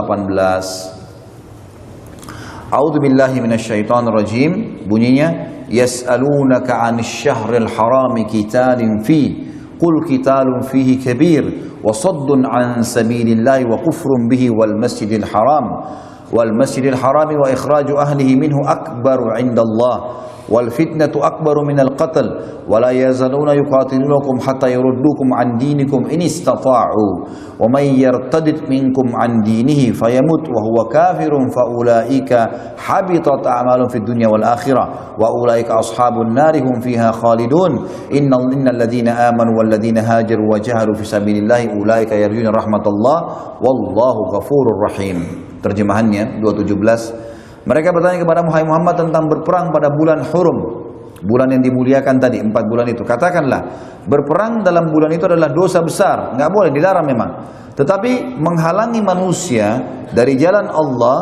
A'udzu billahi minasyaitonir rajim. Bunyinya, yas'alunaka 'anil syahril harami qitalin fi qul qitalun fihi kabir wa saddun 'an sabilillahi wa kufrun bihi wal masjidil haram wa ikhraju ahlihi minhu akbaru 'indallah wal fitnatu akbaru minal qatl wa la yazaluna yuqatilunakum hatta yuruddukum 'an dinikum in istata'u wa may yartadid minkum 'an dinihi fayamut wa huwa kafirun fa ulaika habitat a'malun fid dunya wal akhirah wa ulaika ashabun nari hum fiha khalidun innal ladzina amanu wal ladzina hajaru wa jahadu fi sabilillahi ulaika yarjuna rahmatallah wallahu ghafurur rahim. Terjemahannya 217. Mereka bertanya kepada Muhammad tentang berperang pada bulan Hurum, bulan yang dimuliakan tadi, 4 bulan itu. Katakanlah, berperang dalam bulan itu adalah dosa besar, nggak boleh, dilarang memang. Tetapi menghalangi manusia dari jalan Allah,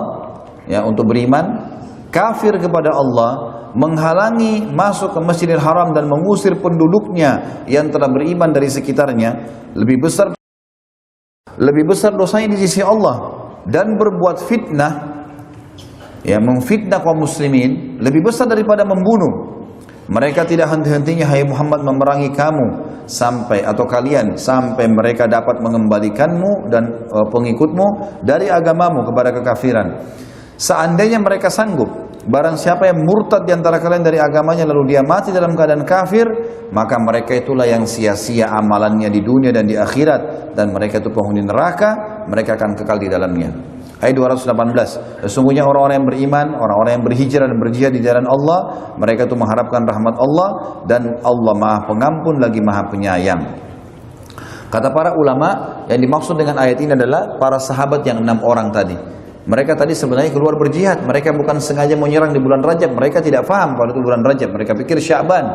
ya, untuk beriman, kafir kepada Allah, menghalangi masuk ke Masjidil Haram dan mengusir penduduknya yang telah beriman dari sekitarnya, lebih besar dosanya di sisi Allah. Dan berbuat fitnah, ya, memfitnah kaum muslimin lebih besar daripada membunuh. Mereka tidak henti-hentinya, hai Muhammad, memerangi kamu sampai atau kalian sampai mereka dapat mengembalikanmu dan pengikutmu dari agamamu kepada kekafiran. Seandainya mereka sanggup, barang siapa yang murtad di antara kalian dari agamanya lalu dia mati dalam keadaan kafir, maka mereka itulah yang sia-sia amalannya di dunia dan di akhirat, dan mereka itu penghuni neraka, mereka akan kekal di dalamnya. Ayat 218. Sesungguhnya orang-orang yang beriman, orang-orang yang berhijrah dan berjihad di jalan Allah, mereka itu mengharapkan rahmat Allah, dan Allah Maha Pengampun lagi Maha Penyayang. Kata para ulama, yang dimaksud dengan ayat ini adalah para sahabat yang 6 orang tadi. Mereka tadi sebenarnya keluar berjihad, mereka bukan sengaja menyerang di bulan Rajab, mereka tidak paham kalau itu bulan Rajab, mereka pikir Sya'ban.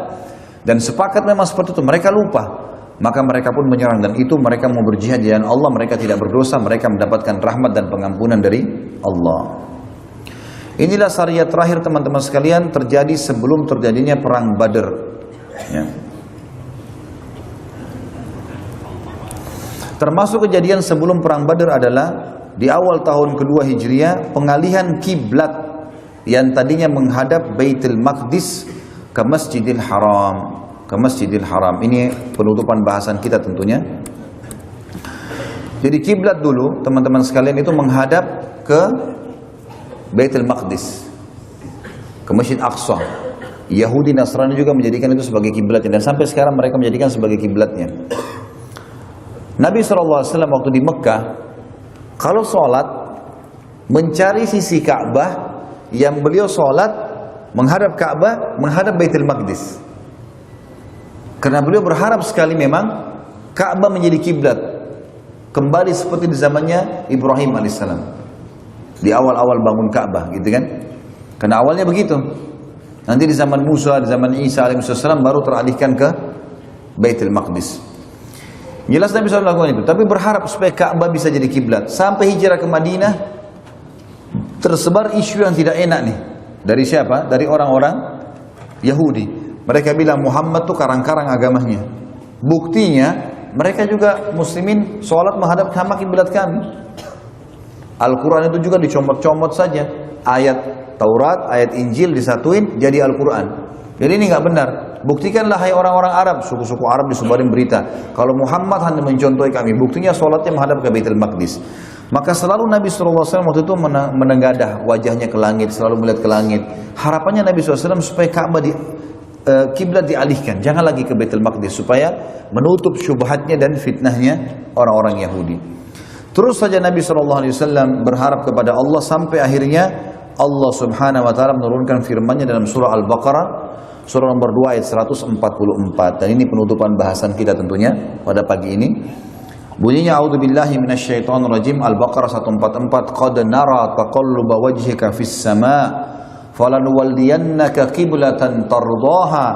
Dan sepakat memang seperti itu, mereka lupa. Maka mereka pun menyerang, dan itu mereka mau berjihad di jalan Allah, mereka tidak berdosa, mereka mendapatkan rahmat dan pengampunan dari Allah. Inilah syariat terakhir teman-teman sekalian, terjadi sebelum terjadinya perang Badr, ya. Termasuk kejadian sebelum perang Badr adalah di awal tahun kedua Hijriah, pengalihan kiblat yang tadinya menghadap Baitul Maqdis ke Masjidil Haram. Ini penutupan bahasan kita tentunya. Jadi kiblat dulu teman-teman sekalian itu menghadap ke Baitul Maqdis, ke Masjid Aqsa. Yahudi Nasrani juga menjadikan itu sebagai kiblatnya, dan sampai sekarang mereka menjadikan sebagai kiblatnya. Nabi SAW waktu di Mekah, kalau sholat mencari sisi Ka'bah, yang beliau sholat menghadap Ka'bah, menghadap Baitul Maqdis. Karena beliau berharap sekali memang Ka'bah menjadi kiblat, kembali seperti di zamannya Ibrahim alaihissalam, di awal-awal bangun Ka'bah, gitu kan? Karena awalnya begitu. Nanti di zaman Musa, di zaman Isa alaihissalam baru teralihkan ke Baitul Maqdis. Jelas Nabi SAW lakukan itu, tapi berharap supaya Ka'bah bisa jadi kiblat. Sampai hijrah ke Madinah, tersebar isu yang tidak enak nih. Dari siapa? Dari orang-orang Yahudi. Mereka bilang Muhammad tuh karang-karang agamanya. Buktinya mereka juga muslimin sholat menghadap sama kiblat kami. Al-Quran itu juga dicomot-comot saja. Ayat Taurat, ayat Injil disatuin jadi Al-Quran. Jadi ini nggak benar. Buktikanlah hai orang-orang Arab, suku-suku Arab disebarin berita kalau Muhammad hanya mencontohi kami. Buktinya sholatnya menghadap ke Baitul Maqdis. Maka selalu Nabi SAW waktu itu menengadah wajahnya ke langit, selalu melihat ke langit. Harapannya Nabi SAW supaya Ka'bah kiblat dialihkan, jangan lagi ke Baitul Maqdis, supaya menutup syubhatnya dan fitnahnya orang-orang Yahudi. Terus saja Nabi SAW berharap kepada Allah sampai akhirnya Allah Subhanahu Wa Taala menurunkan firman-Nya dalam surah Al-Baqarah, surah nomor 2 ayat 144. Dan ini penutupan bahasan kita tentunya pada pagi ini. Bunyinya a'udzubillahi minasyaitonir rajim, Al-Baqarah 144, qad nara taqalluba wajhika fis sama' falanuwalliyannaka qiblatan tardaha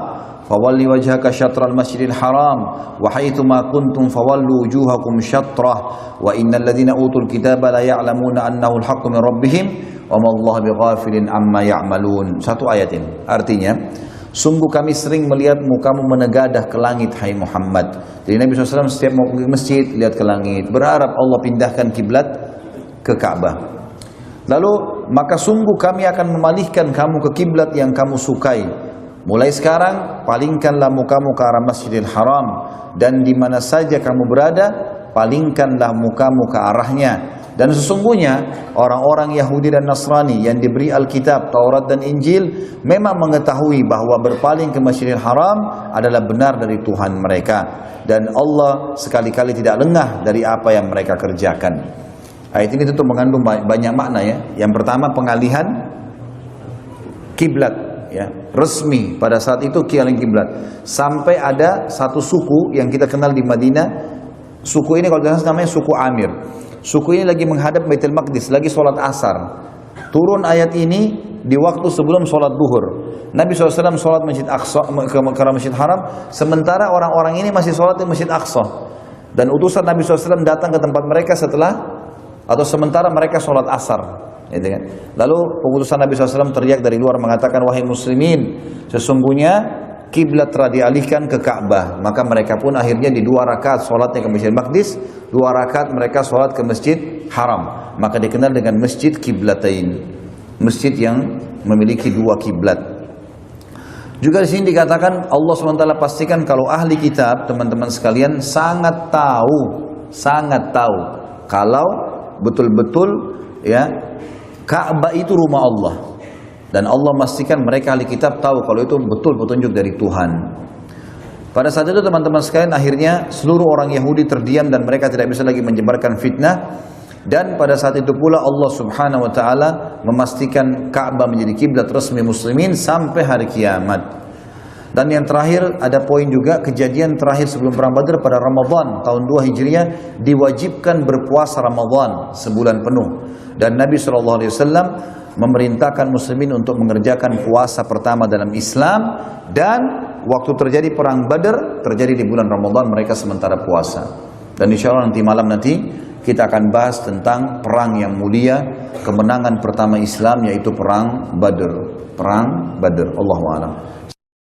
fawalli wajhaka syatral masjidil haram wa haitsu ma kuntum fawallu wujuhakum syatrah wa innal ladzina utul kitaba la ya'lamuna annahu al-haqqu min rabbihim wa ma Allahu bighafilin amma ya'malun. Satu ayat ini artinya, sungguh kami sering melihat mukamu menegadah ke langit, hai Muhammad. Jadi Nabi SAW setiap mau pergi ke masjid, lihat ke langit, berharap Allah pindahkan kiblat ke Ka'bah. Lalu, maka sungguh kami akan memalihkan kamu ke kiblat yang kamu sukai. Mulai sekarang, palingkanlah mukamu ke arah Masjidil Haram. Dan di mana saja kamu berada, palingkanlah mukamu ke arahnya. Dan sesungguhnya orang-orang Yahudi dan Nasrani yang diberi Alkitab, Taurat dan Injil memang mengetahui bahwa berpaling ke Masjidil Haram adalah benar dari Tuhan mereka. Dan Allah sekali-kali tidak lengah dari apa yang mereka kerjakan. Ayat ini tentu mengandung banyak makna ya. Yang pertama, pengalihan kiblat ya, resmi pada saat itu pengalihan kiblat. Sampai ada satu suku yang kita kenal di Madinah. Suku ini kalau tidak salah namanya suku Amir. Suku ini lagi menghadap Baitul Maqdis, lagi sholat asar. Turun ayat ini di waktu sebelum sholat duhur. Nabi SAW sholat Masjid Aqsa, ke Masjid Haram, sementara orang-orang ini masih sholat di Masjid Aqsa. Dan utusan Nabi SAW datang ke tempat mereka setelah atau sementara mereka sholat asar. Gitu kan? Lalu utusan Nabi SAW teriak dari luar mengatakan, wahai muslimin, sesungguhnya kiblat telah dialihkan ke Ka'bah. Maka mereka pun akhirnya di 2 rakaat sholatnya ke Masjid Maqdis, 2 rakaat mereka sholat ke Masjid Haram. Maka dikenal dengan Masjid Kiblatain, masjid yang memiliki 2 kiblat. Juga di sini dikatakan Allah SWT pastikan kalau ahli kitab, teman-teman sekalian, sangat tahu kalau betul-betul ya Ka'bah itu rumah Allah. Dan Allah memastikan mereka ahli kitab tahu kalau itu betul petunjuk dari Tuhan. Pada saat itu teman-teman sekalian, akhirnya seluruh orang Yahudi terdiam dan mereka tidak bisa lagi menyebarkan fitnah. Dan pada saat itu pula Allah Subhanahu Wa Taala memastikan Ka'bah menjadi kiblat resmi muslimin sampai hari kiamat. Dan yang terakhir ada poin juga, kejadian terakhir sebelum perang Badar pada Ramadan tahun 2 Hijriah diwajibkan berpuasa Ramadan sebulan penuh. Dan Nabi SAW memerintahkan muslimin untuk mengerjakan puasa pertama dalam Islam. Dan waktu terjadi perang Badar terjadi di bulan Ramadan, mereka sementara puasa. Dan insya Allah nanti malam kita akan bahas tentang perang yang mulia, kemenangan pertama Islam, yaitu perang Badar. Perang Badar, Allahu a'lam.